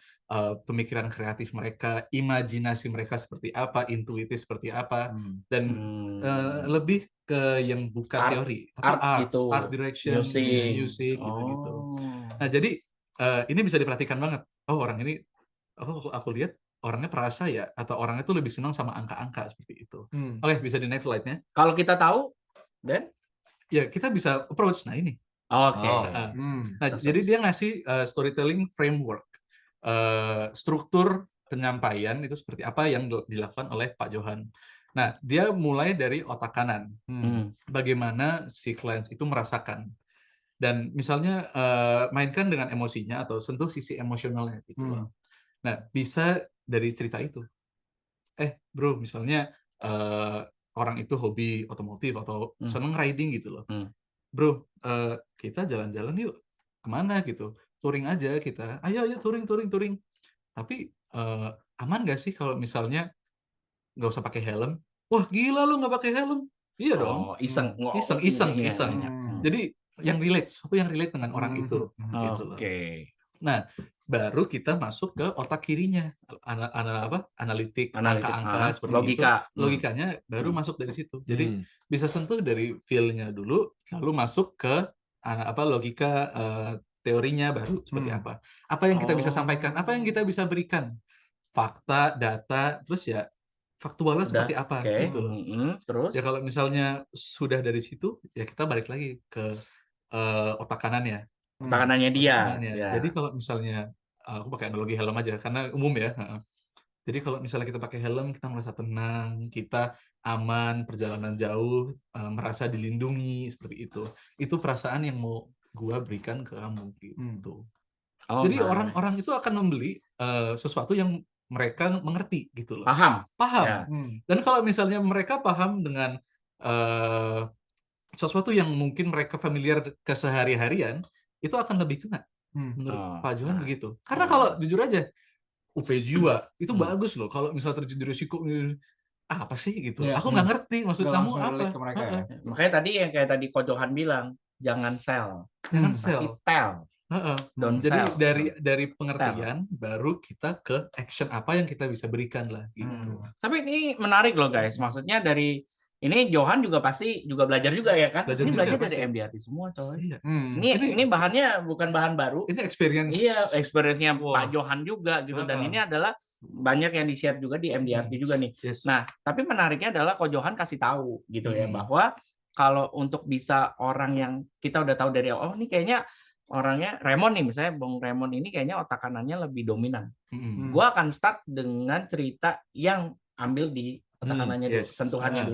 pemikiran kreatif mereka, imajinasi mereka seperti apa, intuitif seperti apa, dan lebih ke yang bukan Art- teori, tapi art art, gitu. art direction, music gitu-gitu. Nah, jadi ini bisa diperhatikan banget. Oh, orang ini, aku lihat orangnya perasa ya, atau orangnya tuh lebih senang sama angka-angka seperti itu. Oke, bisa di next slide-nya. Kalau kita tahu, Dan? Ya, kita bisa approach. Nah, ini. Oke. Nah, jadi dia ngasih storytelling framework, struktur penyampaian itu seperti apa yang dilakukan oleh Pak Johan. Nah, dia mulai dari otak kanan, bagaimana si klien itu merasakan, dan misalnya mainkan dengan emosinya atau sentuh sisi emosionalnya gitu loh. Nah, bisa dari cerita itu. Bro, misalnya orang itu hobi otomotif atau seneng riding gitu loh. Bro, kita jalan-jalan yuk. Kemana gitu? Touring aja kita. Ayo touring. Tapi aman nggak sih kalau misalnya nggak usah pakai helm? Wah, gila lu nggak pakai helm. Iya dong. Iseng. Iseng. Jadi yang relate, sesuatu yang relate dengan orang itu. Gitu loh. Oke. Nah, baru kita masuk ke otak kirinya, analitik, angka-angka seperti logika. itu. Logikanya baru masuk dari situ. Jadi bisa sentuh dari feel-nya dulu, lalu masuk ke logika, teorinya baru seperti apa. Apa yang kita bisa sampaikan, apa yang kita bisa berikan, fakta, data, terus ya faktualnya seperti apa gitu loh. Terus? Ya kalau misalnya sudah dari situ, ya kita balik lagi ke otak kanannya. Makanannya dia. Ya. Jadi kalau misalnya aku pakai analogi helm aja karena umum ya. Jadi kalau misalnya kita pakai helm, kita merasa tenang, kita aman, perjalanan jauh, merasa dilindungi seperti itu. Itu perasaan yang mau gua berikan ke kamu gitu. Jadi orang-orang itu akan membeli sesuatu yang mereka mengerti gitu loh. Paham. Ya. Dan kalau misalnya mereka paham dengan sesuatu yang mungkin mereka familiar kesehari-harian, itu akan lebih kena. Menurut Pak Johan begitu. Karena kalau jujur aja, UP Jiwa itu bagus loh. Kalau misalnya terjadi risiko, apa sih gitu? Aku nggak ngerti maksud kamu apa. Makanya tadi yang kayak tadi Ko Johan bilang, jangan sell. Jangan sell. Tell. Jadi dari pengertian baru kita ke action apa yang kita bisa berikan lah gitu. Tapi ini menarik loh guys. Maksudnya dari ini Johan juga pasti juga belajar juga ya kan? Ini belajar dari MDRT semua coy. Iya. Ini bahannya bukan bahan baru. Ini experience. Iya, experience-nya Pak Johan juga gitu. Dan ini adalah banyak yang di-share juga di MDRT juga nih. Nah, tapi menariknya adalah Ko Johan kasih tahu gitu ya bahwa kalau untuk bisa orang yang kita udah tahu dari ini kayaknya orangnya Raymond nih, misalnya Bung Raymond ini kayaknya otak kanannya lebih dominan. Gua akan start dengan cerita yang ambil di otak kanannya dulu,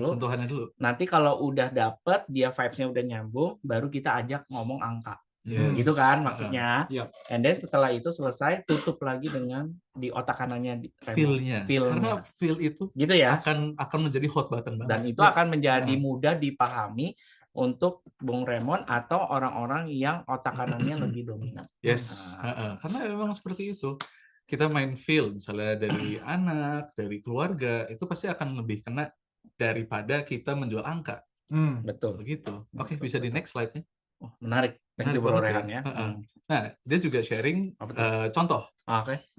sentuhannya dulu. Nanti kalau udah dapet, dia vibes-nya udah nyambung, baru kita ajak ngomong angka. Gitu kan maksudnya. And then setelah itu selesai, tutup lagi dengan di otak kanannya feel-nya. Karena feel itu gitu ya. akan menjadi hot button banget. Dan itu akan menjadi mudah dipahami untuk Bung Raymond atau orang-orang yang otak kanannya lebih dominan. Karena memang seperti itu. Kita main feel, misalnya dari anak, dari keluarga, itu pasti akan lebih kena daripada kita menjual angka. Betul. Begitu. Oke, bisa di next slide-nya. Menarik. Thank you Bro Rehan ya. Nah, dia juga sharing contoh.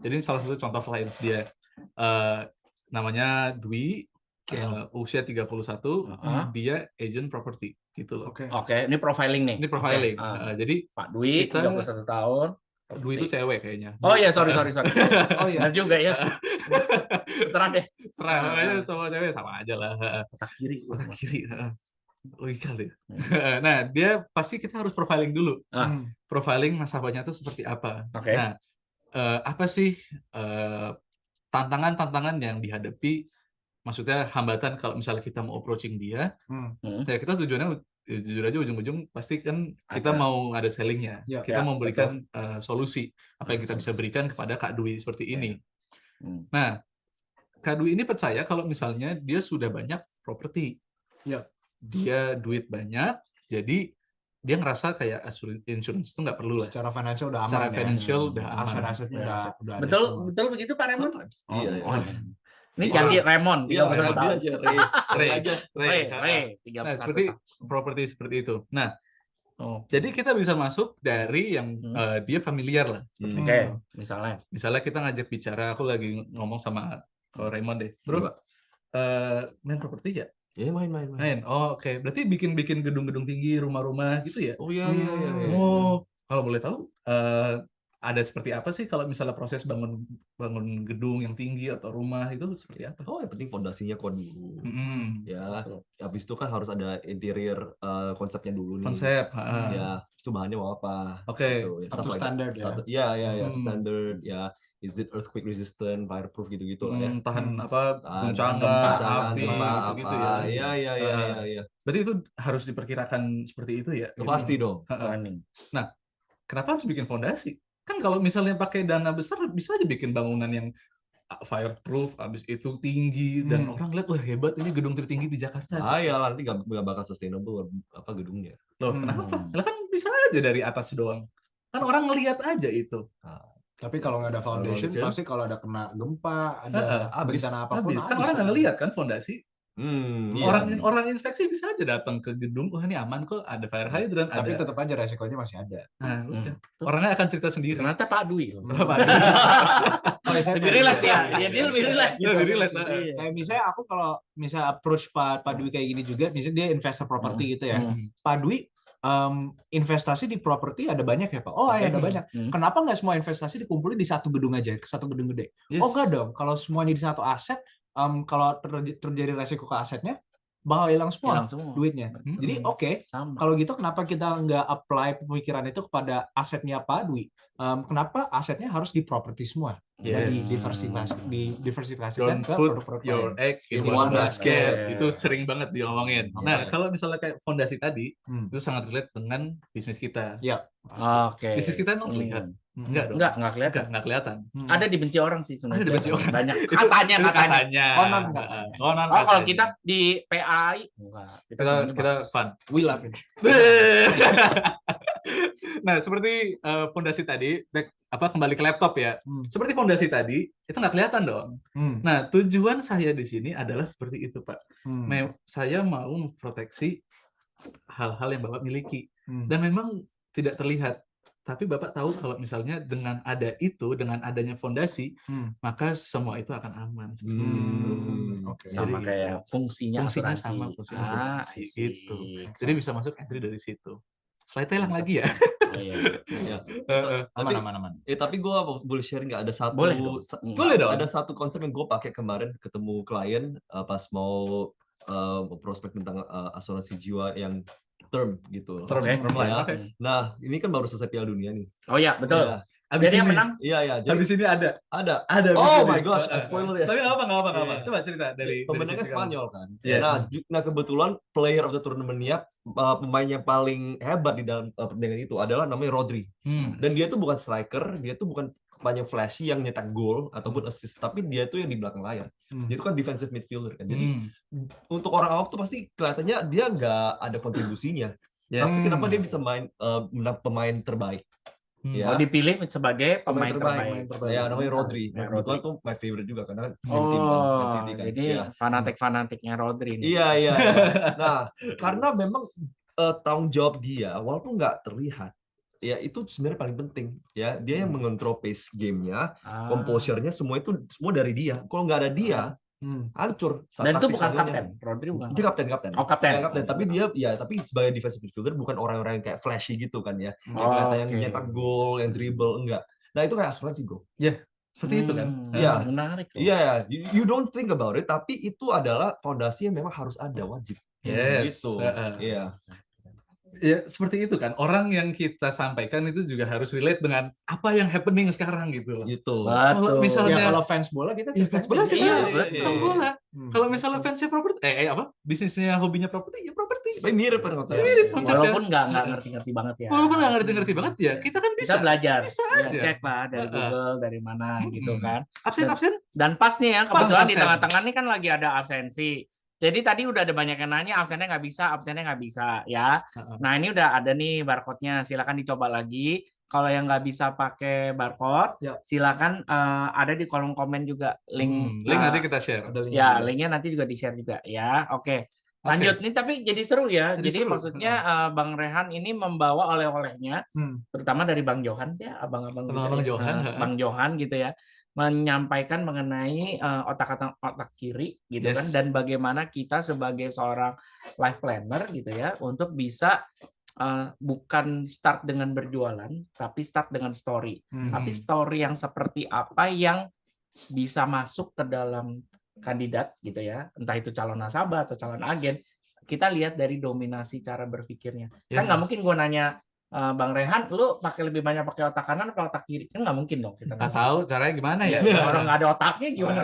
Jadi salah satu contoh clients dia namanya Dwi, usia 31, dia agent property gitu loh. Oke, ini profiling nih. Ini profiling. Jadi Pak Dwi, 31 tahun. Dwi itu cewek kayaknya. Oh iya, sorry. Oh iya. Benar juga ya. Serah deh. Makanya cowok cewek sama aja lah. Otak kiri. Logika deh. Nah, dia pasti kita harus profiling dulu. Profiling nasabahnya itu seperti apa. Nah, apa sih tantangan-tantangan yang dihadapi, maksudnya hambatan kalau misalnya kita mau approaching dia, ya kita tujuannya jujur aja ujung-ujung pasti kan kita mau ada sellingnya, kita mau berikan solusi apa yang kita bisa berikan kepada Kak Dwi seperti ini. Nah, Kak Dwi ini percaya kalau misalnya dia sudah banyak properti. Iya. Dia duit banyak, jadi dia ngerasa kayak insurance itu nggak perlu lah. Secara financial udah aman. Secara ya. financial udah aman. Aset-asetnya udah ada Betul, semua. betul begitu Pak Raymond? Sometimes. Oh, Iya, oh, iya. Ini Iya. ganti Raymond, Iya, 31 Ray tahun. aja, Ray. Ray aja. Ray, 31 Nah, seperti tahun. properti seperti itu. Nah, Oh. jadi kita bisa masuk dari yang dia familiar lah. Seperti Oke, itu. misalnya. Misalnya kita ngajak bicara, aku lagi ngomong sama Raymond deh. Bro, main properti ya? Iya, main. Main. Oh, oke. Berarti bikin gedung-gedung tinggi, rumah-rumah gitu ya? Oh iya. Oh, kalau boleh tahu, ada seperti apa sih kalau misalnya proses bangun gedung yang tinggi atau rumah itu seperti apa? Oh, yang penting fondasinya kuat dulu. Ya, Betul. habis itu kan harus ada interior konsepnya dulu nih. Konsep. Ya, itu bahannya mau apa? Oke. Gitu, ya, Up stuff to like standard that. ya. Iya, standard. Ya, is it earthquake resistant, fireproof gitu-gitu lah ya. Tahan apa? Tahan Guncangan, api, gempa, gitu apa. ya. Iya. Berarti itu harus diperkirakan seperti itu ya? Pasti dong. Planning. Nah, kenapa harus bikin fondasi? Kan kalau misalnya pakai dana besar bisa aja bikin bangunan yang fireproof, habis itu tinggi dan orang lihat wah hebat ini gedung tertinggi di Jakarta. Ya nanti nggak bakal sustainable apa gedungnya. Loh, kenapa? Lah kan bisa aja dari atas doang. Kan orang ngelihat aja itu. Tapi kalau nggak ada foundation, Foundation. pasti kalau ada kena gempa, ada bencana apapun, Habis. Kan orang nggak ngelihat kan fondasi. Iya sih. Orang inspeksi bisa aja datang ke gedung, wah ini aman kok, ada fire hydrant, tapi ada. tetap aja resikonya masih ada. Nah, udah. Orangnya akan cerita sendiri. Ternyata Pak Dwi. Lebih relate ya. Ya dia lebih relate. Lebih relate. Kayak misalnya aku kalau misalnya approach Pak Dwi kayak gini juga, misalnya dia investor properti gitu ya. Pak Dwi, investasi di properti ada banyak ya Pak? Oh ya ada banyak. Kenapa nggak semua investasi dikumpulin di satu gedung aja, ke satu gedung gede? Yes. Oh enggak dong, kalau semuanya di satu aset, kalau terjadi resiko ke asetnya, bakal hilang semua duitnya. Jadi oke, kalau gitu kenapa kita nggak apply pemikiran itu kepada asetnya Pak Dwi? Kenapa asetnya harus di properti semua? Jadi diversifikasikan Don't ke put produk-produk your lain. egg in one basket. Itu sering banget diomongin. Nah, kalau misalnya kayak fondasi tadi, itu sangat relate dengan bisnis kita. Iya. Oke. Bisnis kita emang terlihat? Enggak dong. Enggak kelihatan. Enggak kelihatan. Ada dibenci orang sih sebenarnya. Ada dibenci orang. Banyak. Itu Katanya. Konon Oh, kalau kita di PAI enggak. Kita fun. We love it. Nah, seperti fondasi tadi, kembali ke laptop ya. Seperti fondasi tadi, itu nggak kelihatan dong. Nah, tujuan saya di sini adalah seperti itu, Pak. Saya mau memproteksi hal-hal yang Bapak miliki. Dan memang tidak terlihat. Tapi Bapak tahu kalau misalnya dengan adanya fondasi, maka semua itu akan aman. Seperti itu. Okay. Sama kayak fungsinya asuransi. Sama, fungsinya asuransi. Gitu. Jadi bisa masuk entry dari situ. Slide-nya hilang lagi ya. Aman. Tapi gue boleh share nggak ada satu? Boleh dong. Ada satu konsep yang gue pakai kemarin ketemu klien pas mau prospek tentang asuransi jiwa yang term gitu. Term life. Nah, ini kan baru selesai Piala Dunia nih. Oh ya, betul. Ya. Jadi yang menang? Iya. Jadi, habis ini ada. Oh my gosh, spoiler ya. Tapi nggak apa. Coba cerita dari pemenangnya Spanyol kan. Yes. Nah, kebetulan player of the tournament-nya pemain yang paling hebat di dalam pertandingan itu adalah namanya Rodri. Dan dia tuh bukan striker, dia tuh bukan pemain yang flashy yang nyetak gol ataupun assist, tapi dia tuh yang di belakang layar. Dia tuh kan defensive midfielder kan. Jadi untuk orang awam tuh pasti kelihatannya dia nggak ada kontribusinya. Tapi kenapa dia bisa main pemain terbaik? Ya. Oh, dipilih sebagai pemain terbaik. Ya, namanya Rodri. Nah, kebetulan tuh my favorite juga karena same team kan, City kan. Jadi fanatik-fanatiknya Rodri nih. Iya. Nah, karena memang tanggung jawab dia walaupun nggak terlihat, ya itu sebenarnya paling penting. Ya, dia yang mengontrol pace game-nya, composure-nya semua dari dia. Kalau nggak ada dia, hancur. Dan itu bukan kapten, Rodri bukan. Dia kapten. Oh, kapten. Tapi dia tapi sebagai defensive midfielder bukan orang-orang yang kayak flashy gitu kan ya. Yang nyetak gol, yang dribble enggak. Nah, itu kayak asuransi bro. Ya, seperti itu kan. Iya. Menarik. Iya, you don't think about it, tapi itu adalah fondasi yang memang harus ada, wajib. Yes. Gitu. Iya. Ya seperti itu kan. Orang yang kita sampaikan itu juga harus relate dengan apa yang happening sekarang gitu loh. Gitu. Kalau Betul. misalnya Ya kalau fans bola kita ya fans bola ceritanya kita Iya, tentang betul. bola. Kalau betul. misalnya fansnya properti, bisnisnya hobinya properti, ya properti. Mirip kan konsepnya. Mirip konsepnya. Walaupun nggak ngerti-ngerti banget ya. Walaupun nggak ngerti-ngerti banget ya, kita kan Kita bisa. belajar, Bisa ya, aja. cek lah dari Google, dari mana gitu kan. Absen. Dan pas nih ya, Pas kebetulan di absen. tengah-tengah nih kan lagi ada absensi. Jadi tadi udah ada banyak yang nanya absennya nggak bisa ya. Nah ini udah ada nih barcode-nya, silakan dicoba lagi. Kalau yang nggak bisa pakai barcode, Ya. silakan ada di kolom komen juga link. Link nanti kita share. Ada linknya Ya, juga. linknya nanti juga di-share juga ya. Oke. Lanjut nih tapi jadi seru ya. Jadi Jadi seru. maksudnya Bang Rehan ini membawa oleh-olehnya terutama dari Bang Johan ya, abang-abang juga Abang-abang ya. Johan, Bang Johan gitu ya. Menyampaikan mengenai otak kiri gitu Yes. kan dan bagaimana kita sebagai seorang life planner gitu ya untuk bisa bukan start dengan berjualan tapi start dengan story. Tapi story yang seperti apa yang bisa masuk ke dalam kandidat gitu ya, entah itu calon nasabah atau calon agen, kita lihat dari dominasi cara berpikirnya. Kan Yes. nggak mungkin gue nanya Bang Rehan, lu pakai lebih banyak pakai otak kanan atau otak kiri? Kan nggak mungkin dong kita. Nggak tahu caranya gimana ya. Orang nggak ada otaknya gimana?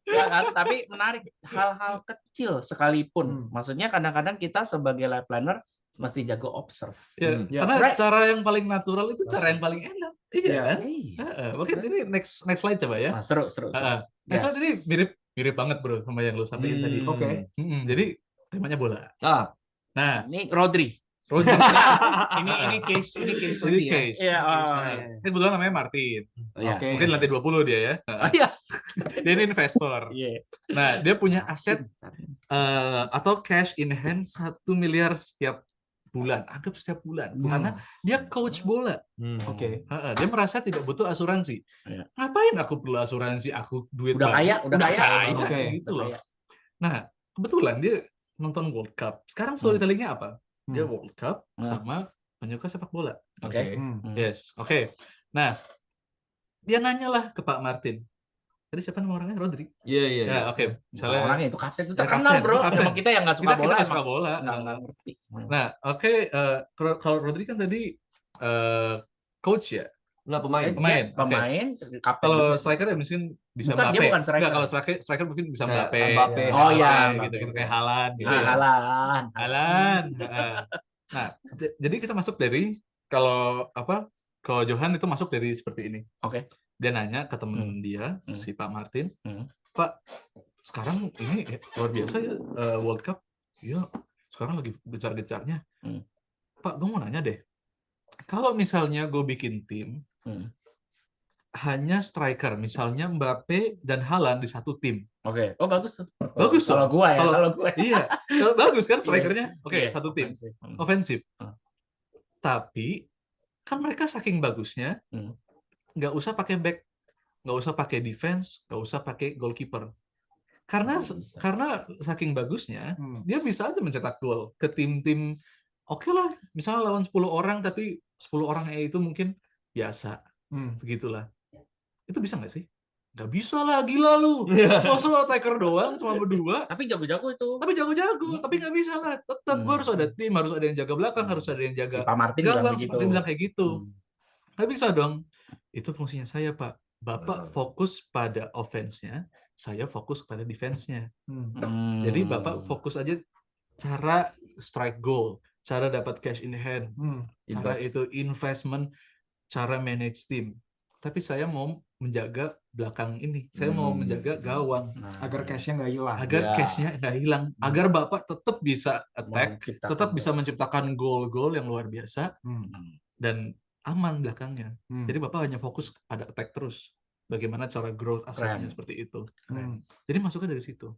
Ya kan, tapi menarik hal-hal kecil sekalipun. Maksudnya kadang-kadang kita sebagai life planner mesti jago observe. Ya, Ya. karena Right. cara yang paling natural itu cara yang paling enak. Iya Ya. kan? Mungkin ini next slide coba ya. Nah, seru. Next slide ini mirip banget bro sama yang lu sampaikan tadi. Oke. Jadi temanya bola. Nah, Ini Rodri. Roger ini case ini lebih ya. case. Iya, Nah, ini kebetulan namanya Martin. Iya. Oke. Mungkin lantai 20 dia ya. Oh, iya. Dia ini investor. Iya. Nah, dia punya aset atau cash in hand 1 miliar setiap bulan. Anggap setiap bulan. Karena dia coach bola. Oke. Dia merasa tidak butuh asuransi. Iya. Ngapain aku perlu asuransi? Aku duit Udah banyak. kaya, udah kaya. Oke. Gitu loh. Nah, kebetulan dia nonton World Cup. Sekarang storytellingnya apa? Dia World Cup sama penyuka sepak bola. Oke. Yes, oke. Nah, dia nanyalah ke Pak Martin. Tadi siapa nama orangnya? Rodri. Iya. Ya, oke. Misalnya Orangnya itu kapten itu Ya, terkenal, kapten, bro. kapten. Emang kita yang nggak suka kita bola, nggak emang suka bola. nggak ngerti. Nah, oke. Kalau Rodri kan tadi coach ya. Nggak pemain. Pemain, oke. Pemain, kapten. Kalau juga. striker ya mungkin bisa Bukan, dia Mbappe. bukan striker. Enggak, kalau striker mungkin bisa Kayak Mbappe. Mbappe. Oh, iya, gitu, Mbappe. kayak Haaland gitu ya. Halan. Nah, jadi kita masuk dari kalau Johan itu masuk dari seperti ini. Oke. Dia nanya ke temen dia, si Pak Martin, Pak, sekarang ini luar biasa ya World Cup. Iya, sekarang lagi gencar-gencarnya. Pak, gue mau nanya deh, kalau misalnya gue bikin tim, hanya striker, misalnya Mbappe dan Haaland di satu tim. Oke. Oh, bagus tuh. Bagus Kalau dong. gua ya, Kalau- kalau gue. Iya, bagus kan strikernya? Oke, Iya, satu tim. offensive. Ofensif. Tapi kan mereka saking bagusnya, nggak usah pakai back, nggak usah pakai defense, nggak usah pakai goalkeeper. Karena saking bagusnya, dia bisa aja mencetak gol ke tim-tim oke lah, misalnya lawan 10 orang tapi 10 orangnya itu mungkin biasa. Begitulah. Itu bisa nggak sih? Nggak bisa lah, gila lu. Masa attacker doang cuma berdua? Tapi jago-jago itu. Tapi jago-jago, tapi nggak bisa lah. Tetap gue harus ada tim, harus ada yang jaga belakang, harus ada yang Si jaga Pak Martin bilang gawang. begitu. Seperti bilang kayak gitu. Nggak bisa dong. Itu fungsinya saya, Pak. Bapak fokus pada offense-nya, saya fokus pada defense-nya. Jadi Bapak fokus aja cara strike goal, cara dapat cash in hand, cara itu investment, cara manage tim. Tapi saya mau menjaga belakang ini, saya mau menjaga gawang Agar cash-nya nggak hilang. agar cash-nya nggak hilang, agar Bapak tetap bisa attack, Menciptakan tetap bisa menciptakan gol-gol yang luar biasa dan aman belakangnya. Jadi Bapak hanya fokus pada attack terus. Bagaimana cara growth asetnya Keren. seperti itu. Jadi masuknya dari situ.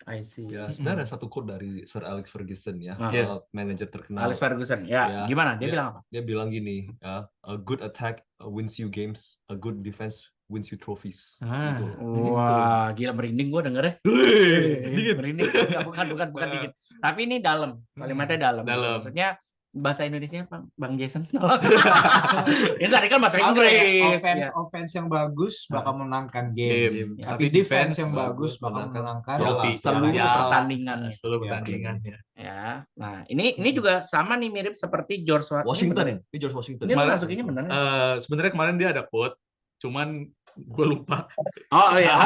I see. Ya, sebenarnya ada satu quote dari Sir Alex Ferguson ya, Iya. manajer terkenal. Alex Ferguson. Ya, Ya, gimana? Dia dia- bilang apa? Dia bilang gini, ya, a good attack wins you games, a good defense wins you trophies. Ah. Gitu. Wah, gila merinding gua dengernya. Dingin. Merinding. Enggak, bukan dingin. Tapi ini dalam. Kalimatnya dalam. Dalam. Maksudnya bahasa Indonesia Bang Jason? Ya tadi kan bahasa Inggris. Offense yang bagus bakal menangkan game. Ya, Tapi defense yang bagus bakal menangkan seluruh Ya, pertandingan. seluruh pertandingan ya. Ya. Nah, ini juga sama nih mirip seperti George Washington. Ini George Washington. Ini masukinnya benar. Sebenarnya kemarin dia ada quote, cuman gue lupa. Oh iya.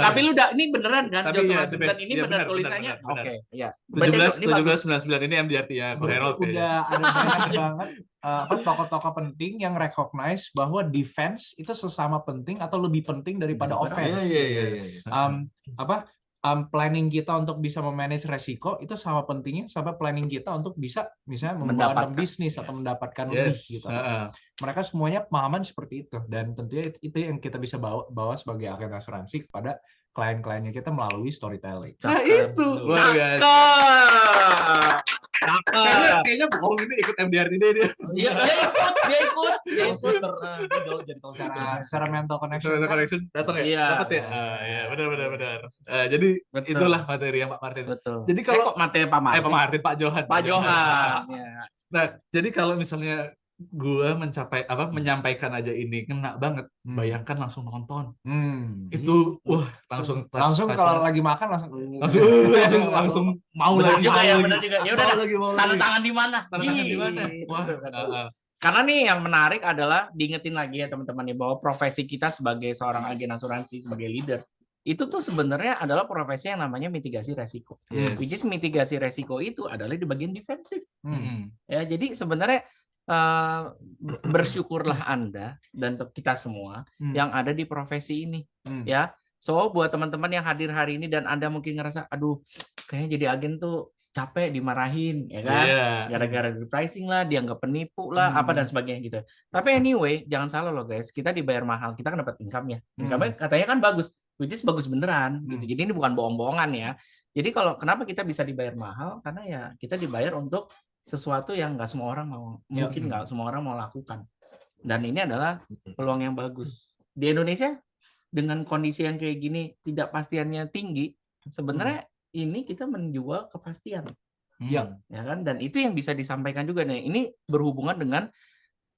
tapi lu udah ini beneran kan? Tapi George ya, Washington ini ya, benar benar, tulisannya. benar. Oke, iya. 1799 ini MDRT-nya Ko Herald. Udah ada banyak banget tokoh-tokoh penting yang recognize bahwa defense itu sesama penting atau lebih penting daripada offense. Planning kita untuk bisa memanage resiko itu sama pentingnya sama planning kita untuk bisa misalnya membangun bisnis atau mendapatkan lebih gitu. Mereka semuanya pemahaman seperti itu dan tentunya itu yang kita bisa bawa sebagai agen asuransi kepada klien-kliennya kita melalui storytelling. Nah itu luar biasa. Kayaknya bohong ini ikut MDRT dia. Iya, dia ikut. Secara mental connection datang ya? Iya. Dapat ya? Iya, benar. Jadi itulah materi yang Pak Martin. Betul. Jadi kalau materi Pak Martin. Pak Johan. Nah, jadi kalau misalnya gue menyampaikan aja ini kena banget, bayangkan langsung nonton. Itu langsung kalau lagi makan langsung mau lagi. Ya benar juga. Ya udah tanda tangan di mana? Wah. Karena nih yang menarik adalah diingetin lagi ya teman-teman nih bahwa profesi kita sebagai seorang agen asuransi, sebagai leader itu tuh sebenarnya adalah profesi yang namanya mitigasi resiko. Which is mitigasi resiko itu adalah di bagian defensif. Ya, jadi sebenarnya bersyukurlah Anda dan kita semua yang ada di profesi ini. Ya, so buat teman-teman yang hadir hari ini dan Anda mungkin ngerasa, aduh, kayaknya jadi agen tuh capek dimarahin, ya kan? Gara-gara pricing lah, dianggap penipu lah, apa dan sebagainya gitu. Tapi anyway, jangan salah loh guys, kita dibayar mahal, kita kan dapat income ya. Income katanya kan bagus, which is bagus beneran. Gitu. Jadi ini bukan bohong-bohongan ya. Jadi kalau kenapa kita bisa dibayar mahal? Karena ya kita dibayar untuk sesuatu yang nggak semua orang mau, mungkin nggak semua orang mau lakukan. Dan ini adalah peluang yang bagus. Di Indonesia dengan kondisi yang kayak gini, tidak pastiannya tinggi, sebenarnya ini kita menjual kepastian. Ya kan? Dan itu yang bisa disampaikan juga nih. Ini berhubungan dengan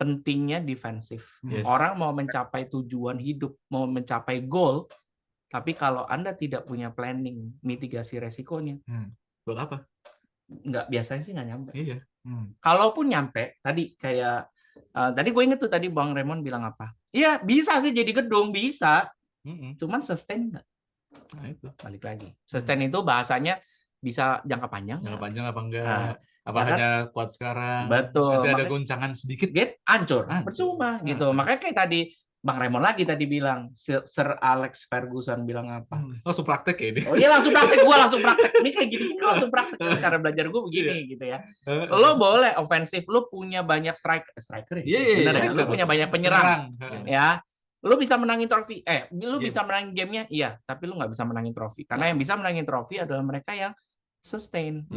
pentingnya defensif. Orang mau mencapai tujuan hidup, mau mencapai goal, tapi kalau Anda tidak punya planning mitigasi resikonya, buat apa? Biasanya sih nggak nyampe. Iya. Kalaupun nyampe, tadi kayak tadi gue inget tuh tadi Bang Raymond bilang apa? Iya bisa sih jadi gedung, bisa. Cuman sustain nggak? Nah itu. Balik lagi. Sustain itu bahasanya bisa jangka panjang. Jangka panjang apa enggak? Apa hanya kuat sekarang? Betul. Nanti ada guncangan sedikit, hancur. Percuma gitu. Makanya kayak tadi Bang Raymond lagi tadi bilang, Sir Alex Ferguson bilang apa? Langsung praktek ya ini. Oh iya langsung praktek, gue langsung praktek. Ini kayak gini, langsung praktek. Cara belajar gue begini gitu ya. Lo boleh ofensif, lo punya banyak striker ya? Benar ya? Lo punya banyak penyerang. Ya. Lo bisa menangin trofi. Lo bisa menangin gamenya? Iya. Tapi lo nggak bisa menangin trofi. Karena yang bisa menangin trofi adalah mereka yang sustain.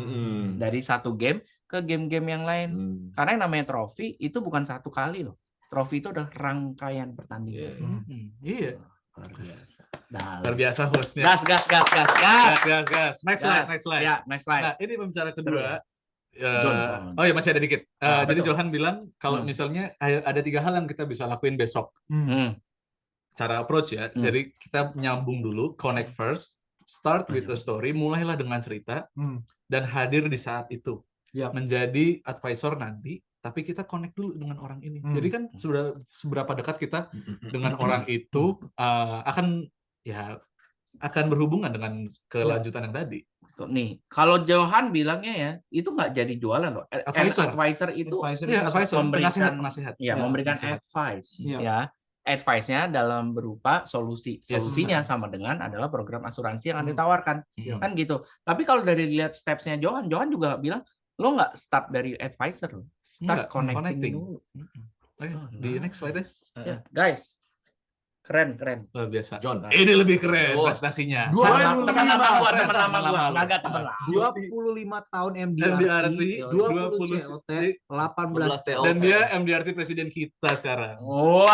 Dari satu game ke game-game yang lain. Karena yang namanya trofi itu bukan satu kali loh. Trofi itu adalah rangkaian pertandingan. Iya. Luar biasa. Luar biasa hostnya. Gas. Next slide. Ya, next slide. Nah, ini pembicara kedua. Oh ya masih ada dikit. Jadi Johan bilang kalau misalnya ada 3 hal yang kita bisa lakuin besok. Cara approach ya. Jadi kita nyambung dulu, connect first, start with a story, mulailah dengan cerita dan hadir di saat itu. Menjadi advisor nanti. Tapi kita connect dulu dengan orang ini. Jadi kan seberapa dekat kita dengan orang itu akan berhubungan dengan kelanjutan yang tadi. Nih, kalau Johan bilangnya ya, itu nggak jadi jualan loh. Advisor itu penasehat. Ya, memberikan advice. Ya, advice-nya dalam berupa solusi. Solusinya sama dengan adalah program asuransi yang Anda tawarkan. Kan gitu. Tapi kalau dari lihat steps-nya Johan juga bilang, lo nggak start dari advisor lo. Start connecting dulu. Di next slide guys, keren. Luar biasa. John, ini lebih keren prestasinya. Teman lama gua, agak teman lah. 25 tahun MDRT, 20 COT, 18 TL. Dan dia MDRT presiden kita sekarang. Wow.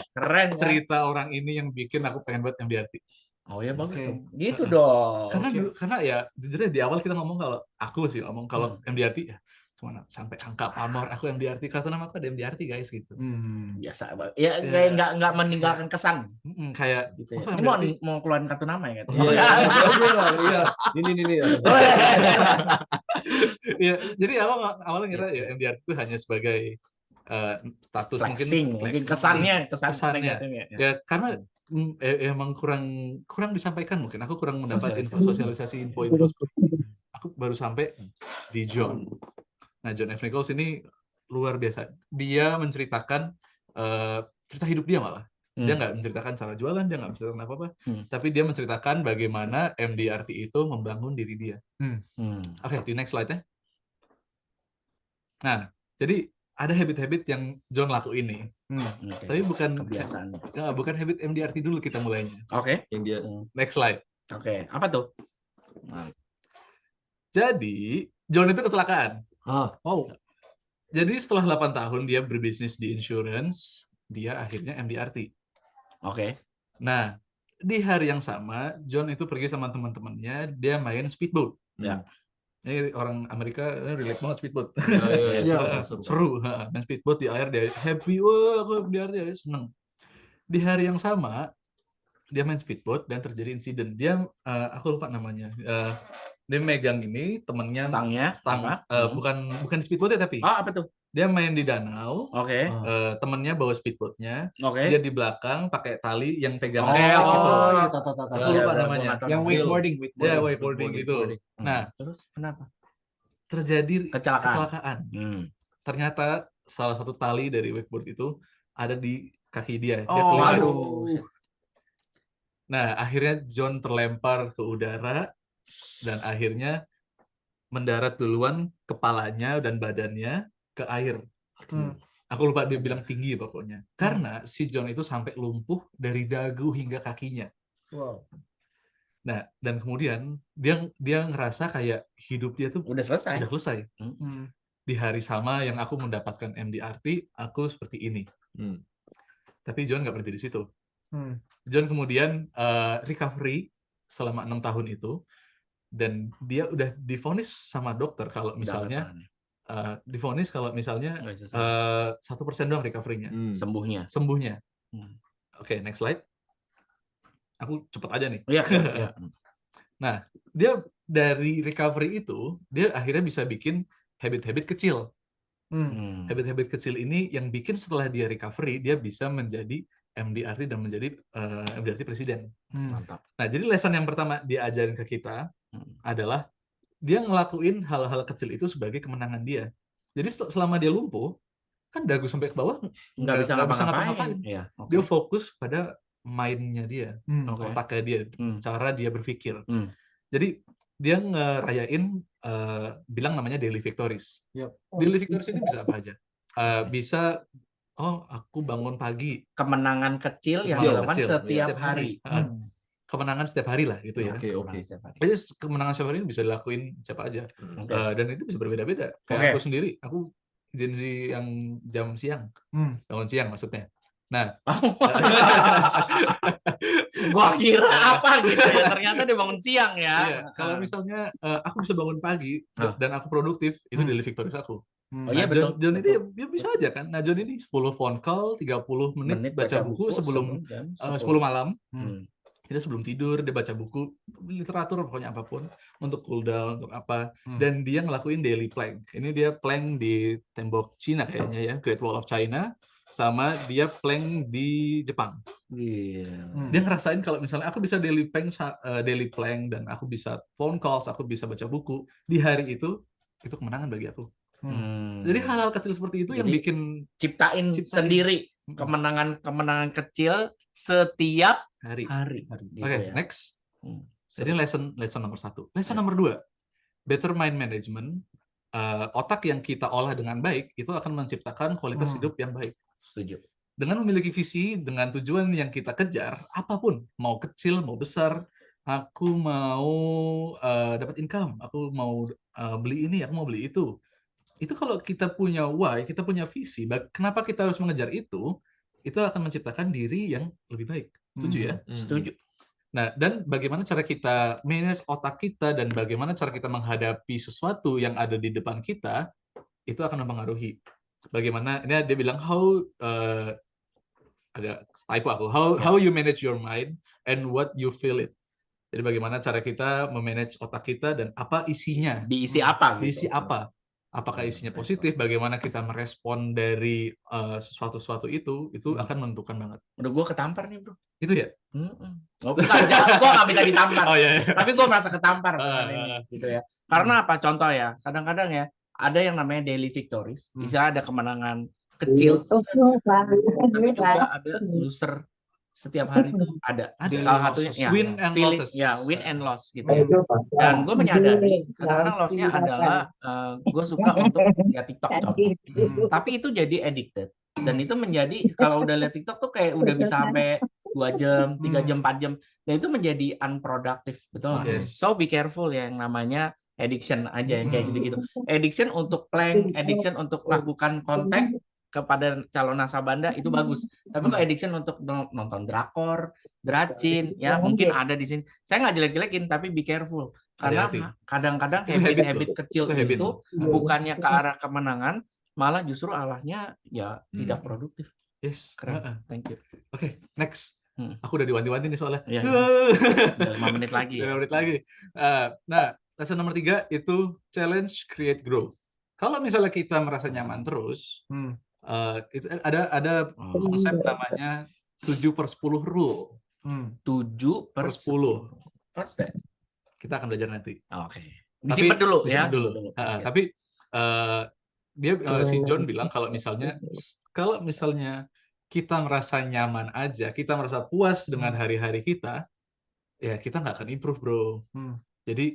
Keren Cerita orang ini yang bikin aku pengen buat MDRT. Oh ya bagus Oke. dong. Gitu Heeh. dong. Karena ya jujurnya di awal kita ngomong kalau kalau MDRT ya cuma sampai angka pamor aku MDRT kartu nama aku ada MDRT guys gitu. Biasa banget. Ya Ya. kayak nggak meninggalkan kesan Kayak gitu ya. masa Ini MDRT? mau keluarin kartu nama ya? Iya, iya. Ini. Ya, jadi awalnya ngira ya MDRT itu hanya sebagai status Flexing, mungkin flexing. kesan Kesannya. negatifnya. Ya karena emang kurang disampaikan mungkin aku kurang mendapat sosialisasi info aku baru sampai di John. Nah, John F. Nichols ini luar biasa. Dia menceritakan cerita hidup dia malah. Dia nggak menceritakan cara jualan, dia nggak menceritakan apa-apa, tapi dia menceritakan bagaimana MDRT itu membangun diri dia. Oke, di next slide ya. Nah, jadi ada habit-habit yang John lakuin nih. Tapi bukan kebiasaan. Bukan habit MDRT dulu kita mulainya. Oke. Yang dia Next slide. Oke, apa tuh? Jadi, John itu kecelakaan. Oh. Jadi setelah 8 tahun dia berbisnis di insurance, dia akhirnya MDRT. Oke. Nah, di hari yang sama, John itu pergi sama teman-temannya, dia main speedboat. Ya. Ini orang Amerika relate banget speedboat. Iya, Seru, main speedboat di air, dia happy, wah aku MDRT, dia seneng. Di hari yang sama, dia main speedboat dan terjadi insiden. Dia, aku lupa namanya. Dia megang ini temennya Stang, bukan speedboat ya tapi apa tuh? dia main di danau. Oke. Temennya bawa speedboatnya. Oke. Dia di belakang pakai tali yang pegang Oke, gitu. iya, Aku lupa namanya. Yang wakeboarding. Ya, wakeboarding gitu. Nah, terus kenapa? terjadi kecelakaan. Ternyata Salah satu tali dari wakeboard itu ada di kaki dia. Dia Oh, keluar. aduh. Nah, akhirnya John terlempar ke udara dan akhirnya mendarat duluan kepalanya dan badannya ke air. Aku lupa dia bilang tinggi pokoknya. Karena si John itu sampai lumpuh dari dagu hingga kakinya. Wow. Nah, dan kemudian dia ngerasa kayak hidup dia tuh udah selesai. Di hari sama yang aku mendapatkan MDRT, aku seperti ini. Tapi John nggak berhenti di situ. John kemudian recovery selama 6 tahun itu, dan dia udah divonis sama dokter kalau misalnya 1% doang recovery-nya. Sembuhnya. Oke, next slide. Aku cepet aja nih. Iya. Nah, dia dari recovery itu, dia akhirnya bisa bikin habit-habit kecil. Habit-habit kecil ini yang bikin setelah dia recovery, dia bisa menjadi MDRT dan menjadi MDRT presiden. Mantap. Nah, jadi lesson yang pertama dia ajarin ke kita adalah dia ngelakuin hal-hal kecil itu sebagai kemenangan dia. Jadi selama dia lumpuh, kan dagu sampai ke bawah nggak bisa ngapa-ngapain. Iya, okay. Dia fokus pada mind-nya dia, otaknya dia, cara dia berpikir. Jadi dia ngerayain bilang namanya daily victories. Daily victories ini bisa apa aja? Bisa aku bangun pagi. Kemenangan kecil yang dilakukan setiap hari. Kemenangan setiap hari lah gitu ya. Oke. Jadi kemenangan setiap hari ini bisa dilakuin siapa aja. Dan itu bisa berbeda-beda. Kayak aku sendiri, aku Gen Z yang jam siang. Bangun siang maksudnya. Nah, gua kira apa gitu ya, ternyata dia bangun siang ya. Iya, kalau misalnya aku bisa bangun pagi dan aku produktif, itu daily victories aku. Iya betul. John ini dia bisa aja kan. Nah, John ini 10 phone call, 30 menit baca buku sebelum 10 malam. Dia sebelum tidur, dia baca buku, literatur, pokoknya apapun, untuk cool down, untuk apa. Dan dia ngelakuin daily plank. Ini dia plank di tembok Cina kayaknya ya, Great Wall of China. Sama dia plank di Jepang. Dia ngerasain kalau misalnya aku bisa daily plank dan aku bisa phone calls, aku bisa baca buku di hari itu kemenangan bagi aku. Jadi hal-hal kecil seperti itu yang bikin ciptain sendiri kemenangan kecil setiap hari. Oke, next. Jadi lesson nomor 1. Lesson nomor 2, better mind management. Otak yang kita olah dengan baik itu akan menciptakan kualitas hidup yang baik. Setuju. Dengan memiliki visi, dengan tujuan yang kita kejar, apapun, mau kecil, mau besar, aku mau dapat income, aku mau beli ini, aku mau beli itu. Itu kalau kita punya why, kita punya visi, kenapa kita harus mengejar itu akan menciptakan diri yang lebih baik. Setuju ya? Setuju. Nah, dan bagaimana cara kita manage otak kita dan bagaimana cara kita menghadapi sesuatu yang ada di depan kita, itu akan mempengaruhi. Bagaimana, ini dia bilang, agak typo aku, how you manage your mind and what you feel it. Jadi bagaimana cara kita memanage otak kita dan apa isinya. Diisi apa? Diisi Gitu. apa. Apakah isinya positif, bagaimana kita merespon dari sesuatu itu akan menentukan banget. Udah gue ketampar nih, bro. Itu ya? Oh, bukan, gue nggak bisa ditampar. Oh, iya. Tapi gue merasa ketampar dengan ini, gitu ya. Karena apa? Contoh ya, kadang-kadang ya, ada yang namanya daily victories. Bisa ada kemenangan kecil, tapi juga ada loser. Setiap hari itu ada salah satunya ya, win and losses. Ya, win and loss gitu ya. Dan gue menyadari kadang-kadang lossnya adalah gue suka untuk lihat TikTok contoh. Tapi itu jadi addicted dan itu menjadi kalau udah lihat TikTok tuh kayak udah bisa sampai 2 jam, 3 jam, 4 jam dan itu menjadi unproductive, betul nggak? Yes. So be careful ya yang namanya addiction aja yang kayak gitu-gitu. Addiction untuk plank, addiction untuk lakukan kontak kepada calon nasabah itu bagus. Tapi kalau addiction untuk nonton drakor, dracin, ya mungkin ada di sini. Saya nggak jelek-jelekin, tapi be careful. Karena kadang-kadang habit-habit kecil itu bukannya ke arah kemenangan, malah justru arahnya ya tidak produktif. Yes. Keren. Thank you. Oke, next. Aku udah diwanti-wanti nih soalnya. Iya. 5 menit lagi. 5 menit lagi. Nah, lesson nomor 3 itu challenge, create growth. Kalau misalnya kita merasa nyaman terus, itu ada konsep namanya 7/10 rule. 7/10. What's that? Kita akan belajar nanti. Oke. Disimpan dulu ya. Dulu. Tapi dia si John bilang kalau misalnya kita merasa nyaman aja, kita merasa puas dengan hari-hari kita, ya kita nggak akan improve, bro. Jadi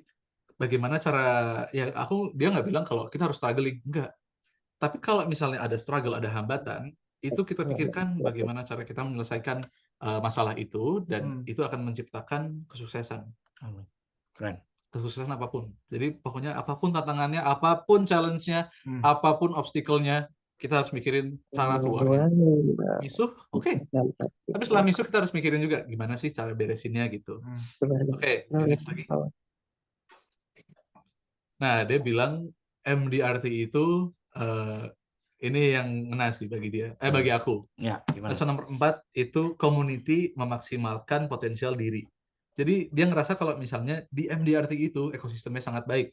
bagaimana cara dia nggak bilang kalau kita harus struggling, enggak. Tapi kalau misalnya ada struggle, ada hambatan, itu kita pikirkan bagaimana cara kita menyelesaikan masalah itu dan itu akan menciptakan kesuksesan. Keren. Kesuksesan apapun. Jadi pokoknya apapun tantangannya, apapun challenge-nya, apapun obstacle-nya, kita harus mikirin cara keluarnya. Misuh, oke. Tapi setelah misuh kita harus mikirin juga gimana sih cara beresinnya gitu. Oke, next lagi. Nah, dia bilang MDRT itu ini yang ngena sih bagi dia, bagi aku. Ya, gimana? Lesson nomor 4 itu community memaksimalkan potensial diri. Jadi dia ngerasa kalau misalnya di MDRT itu ekosistemnya sangat baik.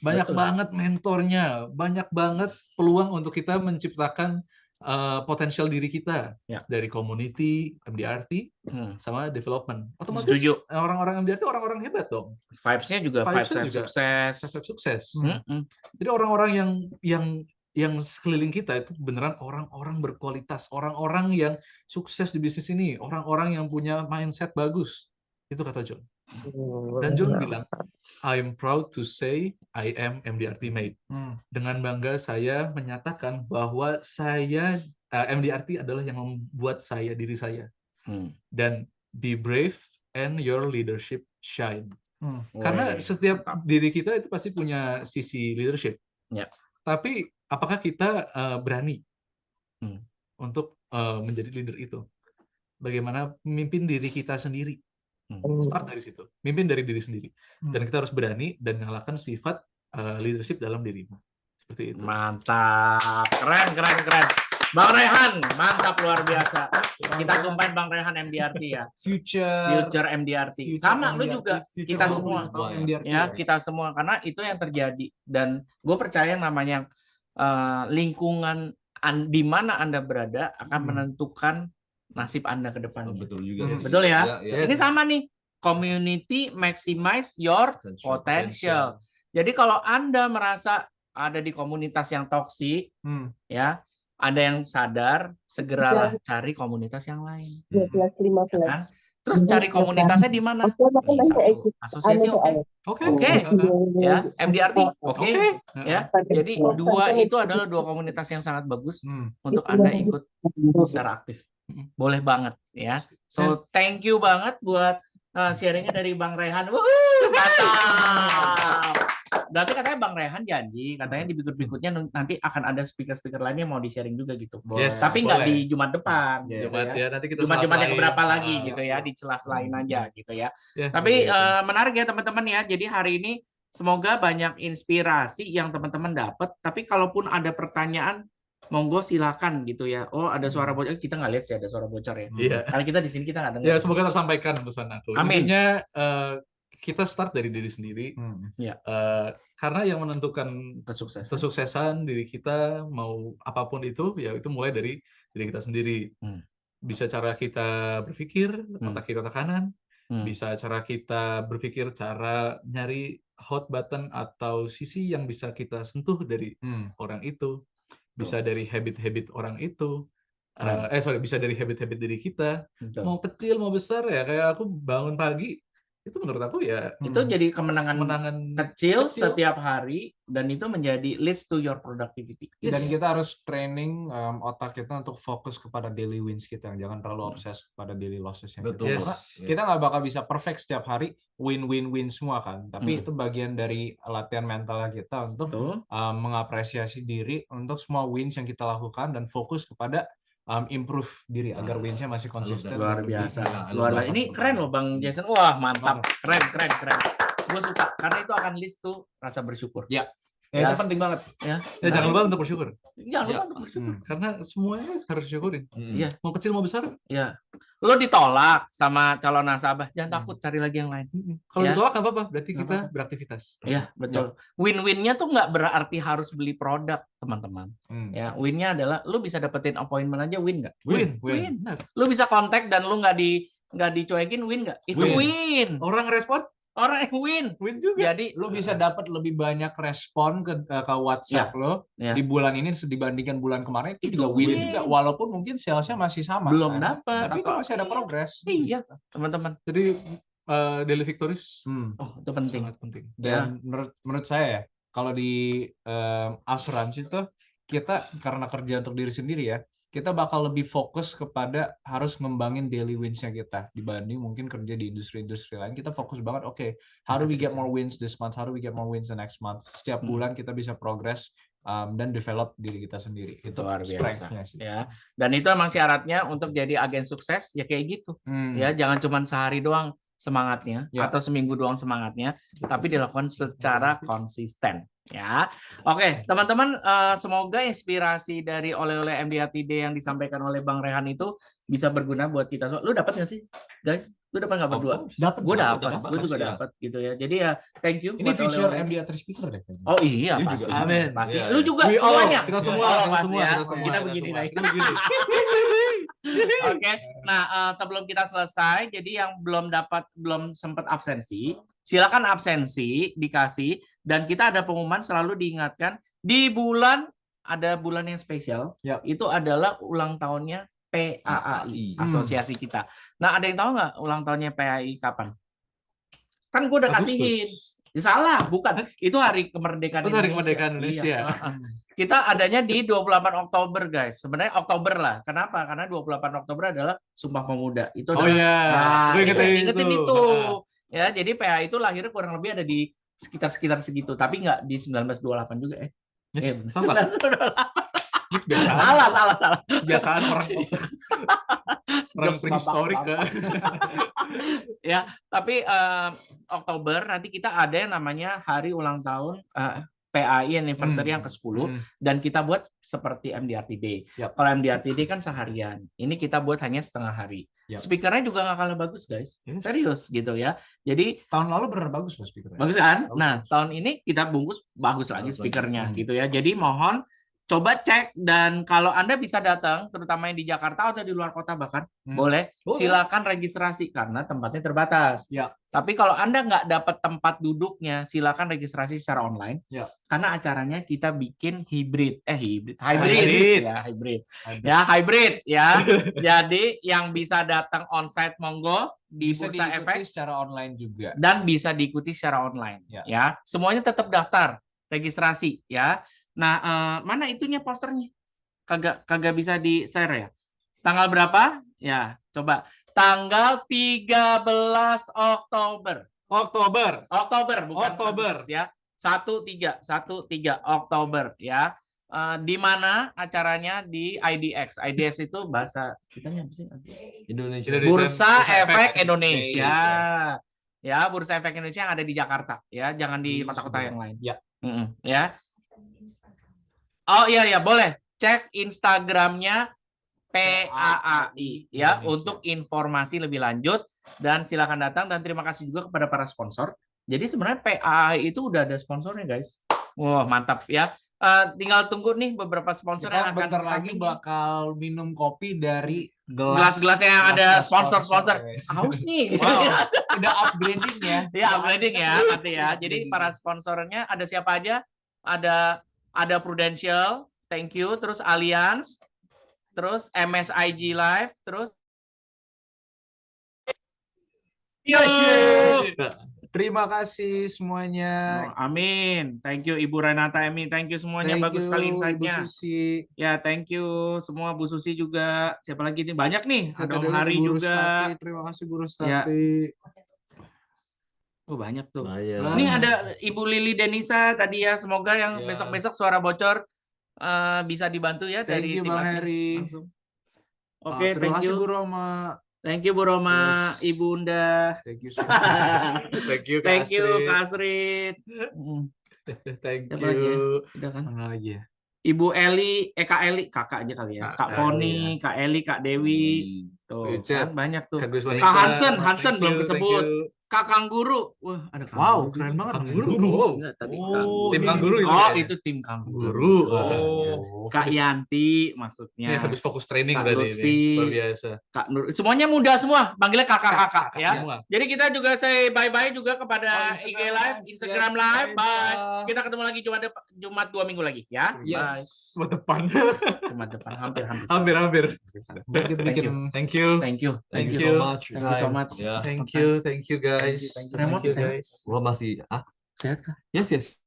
Banyak banget mentornya, banyak banget peluang untuk kita menciptakan potensial diri kita dari community, MDRT, sama development. Otomatis orang-orang MDRT orang-orang hebat dong. Vibes-nya juga sukses. Sukses. Jadi orang-orang yang sekeliling kita itu beneran orang-orang berkualitas, orang-orang yang sukses di bisnis ini, orang-orang yang punya mindset bagus. Itu kata John. Dan John bilang, I'm proud to say I am MDRT mate. Dengan bangga saya menyatakan bahwa MDRT adalah yang membuat diri saya. Dan be brave and your leadership shine. Karena setiap diri kita itu pasti punya sisi leadership. Tapi apakah kita berani untuk menjadi leader itu? Bagaimana memimpin diri kita sendiri? Start dari situ, mimpin dari diri sendiri, dan kita harus berani dan nyalakan sifat leadership dalam dirimu. Seperti itu. Mantap, keren. Bang Rehan, mantap luar biasa. Kita sumpahin Bang Rehan MDRT ya. Future MDRT. Sama lu juga. Kita semua. Ya, kita semua karena itu yang terjadi dan gue percaya namanya lingkungan di mana Anda berada akan menentukan nasib Anda ke depannya. Betul juga. Betul ya? Ini sama nih. Community maximize your potential. Jadi kalau Anda merasa ada di komunitas yang toksik, ya, Anda yang sadar, segeralah cari komunitas yang lain. 12-15. Kan? Terus cari komunitasnya di mana? Asosiasi oke. Ya, MDRT oke. Ya. Jadi 2 itu adalah 2 komunitas yang sangat bagus untuk Anda ikut secara aktif. Boleh banget ya. So thank you banget buat sharingnya dari Bang Rehan. Mantap. Berarti katanya Bang Rehan janji, katanya di berikutnya nanti akan ada speaker-speaker lainnya yang mau di-sharing juga gitu. Yes, Tapi nggak boleh. di Jumat depan, Iya, gitu Jumat ya. ya nanti kita Jumat yang sela-selain. keberapa lagi Ah, gitu ya, di celah-selain aja gitu ya. ya, Tapi boleh. menarik ya teman-teman ya. Jadi hari ini semoga banyak inspirasi yang teman-teman dapat. Tapi kalaupun ada pertanyaan, monggo silakan gitu ya. Oh ada suara bocor, kita nggak lihat sih ada suara bocor ya. Iya. Karena kita di sini kita nggak dengar. Ya, semoga tersampaikan pesan aku. Amin. Intinya kita start dari diri sendiri. Ya. Karena yang menentukan kesuksesan diri kita mau apapun itu, ya itu mulai dari diri kita sendiri. Bisa cara kita berpikir, otak kita kanan. Bisa cara kita berpikir, cara nyari hot button atau sisi yang bisa kita sentuh dari orang itu. Bisa dari habit-habit orang itu. Bisa dari habit-habit diri kita. Betul. Mau kecil, mau besar ya. Kayak aku bangun pagi, itu menurut aku ya Itu jadi kemenangan kecil setiap hari dan itu menjadi leads to your productivity. Dan kita harus training otak kita untuk fokus kepada daily wins kita, jangan terlalu obses pada daily losses yang Betul. kita. Karena kita nggak bakal bisa perfect setiap hari win semua kan, tapi itu bagian dari latihan mental kita untuk mengapresiasi diri untuk semua wins yang kita lakukan dan fokus kepada improve diri agar winsnya masih konsisten. Luar dan lebih- biasa. Luar biasa. Ini keren loh Bang Jason. Wah, mantap. Keren. Gue suka karena itu akan leads to rasa bersyukur. Ya, Ya. itu penting banget. Ya. jangan lupa untuk bersyukur. Jangan lupa untuk bersyukur. Karena semuanya harus syukurin. Iya. Mau kecil, mau besar. Ya. Lo ditolak sama calon nasabah, jangan takut cari lagi yang lain. Kalau Ya. ditolak nggak apa-apa, berarti Nggak kita apa-apa. beraktivitas. Iya, betul. Win-winnya tuh nggak berarti harus beli produk, teman-teman. Ya, winnya adalah lu bisa dapetin appointment aja win nggak? Win. Benar. Lu bisa kontak dan lu nggak dicuekin win nggak? Itu win. Orang respon, Orang yang win juga. Jadi Lu bisa dapat lebih banyak respon ke WhatsApp lo di bulan ini dibandingkan bulan kemarin, itu juga win juga, walaupun mungkin salesnya masih sama belum kan. dapat, tapi itu masih ada progres. Iya, teman-teman. Jadi daily victories Oh, itu penting. sangat penting. Dan menurut saya ya, kalau di asuransi tuh kita karena kerja untuk diri sendiri ya, kita bakal lebih fokus kepada harus ngembangin daily wins-nya kita dibanding mungkin kerja di industri-industri lain. Kita fokus banget, oke, how do we get more wins this month? How do we get more wins the next month? Setiap bulan kita bisa progress dan develop diri kita sendiri. Itu luar biasa. strength-nya sih. Ya. Dan itu emang syaratnya untuk jadi agen sukses ya kayak gitu. Ya, jangan cuma sehari doang semangatnya atau seminggu doang semangatnya, tapi dilakukan secara konsisten. Ya, oke teman-teman, semoga inspirasi dari oleh-oleh MDRTD yang disampaikan oleh Bang Rehan itu bisa berguna buat kita. Lu dapat nggak sih, guys? Lu dapat nggak berdua? Dapat. Gue dapat, gue juga dapat gitu ya. Jadi ya, thank you. Ini buat feature oleh-oleh. MDR speaker deh. Oh iya, Ini pasti. juga. Amin. Pasti. Iya, Lu iya. juga We all, semuanya. kita semua, Oh, kita pasti semua, ya. kita semua, Kita kita begini semua. baik. Kita begini. Oke, nah sebelum kita selesai, jadi yang belum sempat absensi, silakan absensi dikasih, dan kita ada pengumuman selalu diingatkan di ada bulan yang spesial, itu adalah ulang tahunnya PAI, asosiasi kita. Nah, ada yang tahu nggak ulang tahunnya PAI kapan? Kan gue udah kasih hints. Salah, bukan. Itu hari kemerdekaan Itu hari Indonesia. kemerdekaan Indonesia. Iya. Kita adanya di 28 Oktober, guys. Sebenarnya Oktober lah. Kenapa? Karena 28 Oktober adalah Sumpah Pemuda. Itu Oh iya, gue ingetin itu. Ya, jadi PAI itu lahirnya kurang lebih ada di sekitar segitu, tapi nggak di 1928 juga ya. Salah. Salah. Kebiasaan orang Jokes prehistorik ke. Ya, tapi Oktober nanti kita ada yang namanya hari ulang tahun PAI anniversary yang ke-10 dan kita buat seperti MDRTD. Kalau MDRTD kan seharian, ini kita buat hanya setengah hari. Speakernya juga nggak kalah bagus, guys. Serius gitu ya. Jadi tahun lalu benar bagus loh speakernya. Bagus kan? Nah, tahun ini kita bungkus bagus lagi speakernya gitu ya. Jadi mohon coba cek, dan kalau Anda bisa datang, terutama yang di Jakarta atau di luar kota bahkan, boleh, silakan registrasi karena tempatnya terbatas. Tapi kalau Anda nggak dapat tempat duduknya, silakan registrasi secara online. Karena acaranya kita bikin hybrid. Jadi yang bisa datang onsite monggo di bisa Bursa diikuti Efek secara online juga. dan bisa diikuti secara online. Ya, semuanya tetap daftar, registrasi ya. Nah, mana itunya posternya? Kagak bisa di-share ya. Tanggal berapa? Ya, coba. Tanggal 13 Oktober. Oktober. Bukan Oktober. Agustus, ya. 13 Oktober ya. Di mana acaranya? Di IDX. IDX itu bahasa kitanya apa sih? Indonesia. Bursa Efek Indonesia. Ya, Bursa Efek Indonesia yang ada di Jakarta ya, jangan di kota-kota yang lain. Ya. Ya. Oh iya boleh. Cek Instagramnya PAAI ya Indonesia. untuk informasi lebih lanjut, dan silakan datang, dan terima kasih juga kepada para sponsor. Jadi sebenarnya PAAI itu udah ada sponsornya, guys. Wah, mantap ya. Tinggal tunggu nih beberapa sponsor Kita yang akan bentar lagi coming. bakal minum kopi dari Gelas-gelas yang ada gelas-gelas sponsor-sponsor. guys. Haus nih. Wow, udah upgrading ya. Ya, upgrading ya nanti ya. Jadi para sponsornya ada siapa aja? Ada Prudential, thank you, terus Allianz, terus MSIG Live, terus Terima kasih semuanya. amin. Thank you Ibu Renata Emi, thank you semuanya, Thank bagus you, sekali Ibu insight-nya. Susi. Ya, thank you semua, Bu Susi juga. Siapa lagi nih? Banyak nih. Ada Om Ada Hari Bu juga. Rustati. Terima kasih Bu Rustati. Ya. Oh, banyak tuh. Lumayan. Ini ada Ibu Lili Denisa tadi ya. Semoga yang Ya. besok-besok suara bocor bisa dibantu ya Thank dari you, tim Bang admin Heri. langsung. Oke, terima thank kasih you. Bu Roma. Thank you Bu Roma, Yes. Ibu Unda. Thank you so much. Thank you, Thank you Astrid. Kak Astrid. Thank Siapa lagi ya? you. Udah kan? Mana lagi ya? Ibu Eli, Kak Eli, kakak aja kali ya. Kak Kak Foni, Kak Eli, Kak Dewi. Tuh, Richard. kan banyak tuh. Kak Gus Kak Wanita. Hansen Thank belum you, kesebut. thank you. Kak Kangguru. Wah, ada Wow, Kangguru keren juga. banget. Kangguru. Kangguru. Wow. Enggak, tadi Oh, Kangguru. Tim ini Kangguru itu Oh, kayaknya. itu tim Kangguru. Guru. Oh. Kak Yanti maksudnya. Ini habis fokus training Kak berarti Lutfi. ini. Luar biasa. Kak Nur. Semuanya muda semua, panggilnya kakak-kakak ya. Semua. Jadi kita juga say bye-bye juga kepada IG Live, Instagram Yes, Live. bye. Bye. Kita ketemu lagi Jumat 2 minggu lagi ya. Bye. Yes. Buat depan. Jumat depan hampir. Hampir. Bikin Thank you. Thank you. Thank you. Thank you so much. Thank you so much. Ya. Thank you guys. Thank you. Thank you Remote guys. sehat? Gua masih Sehat kah? yes.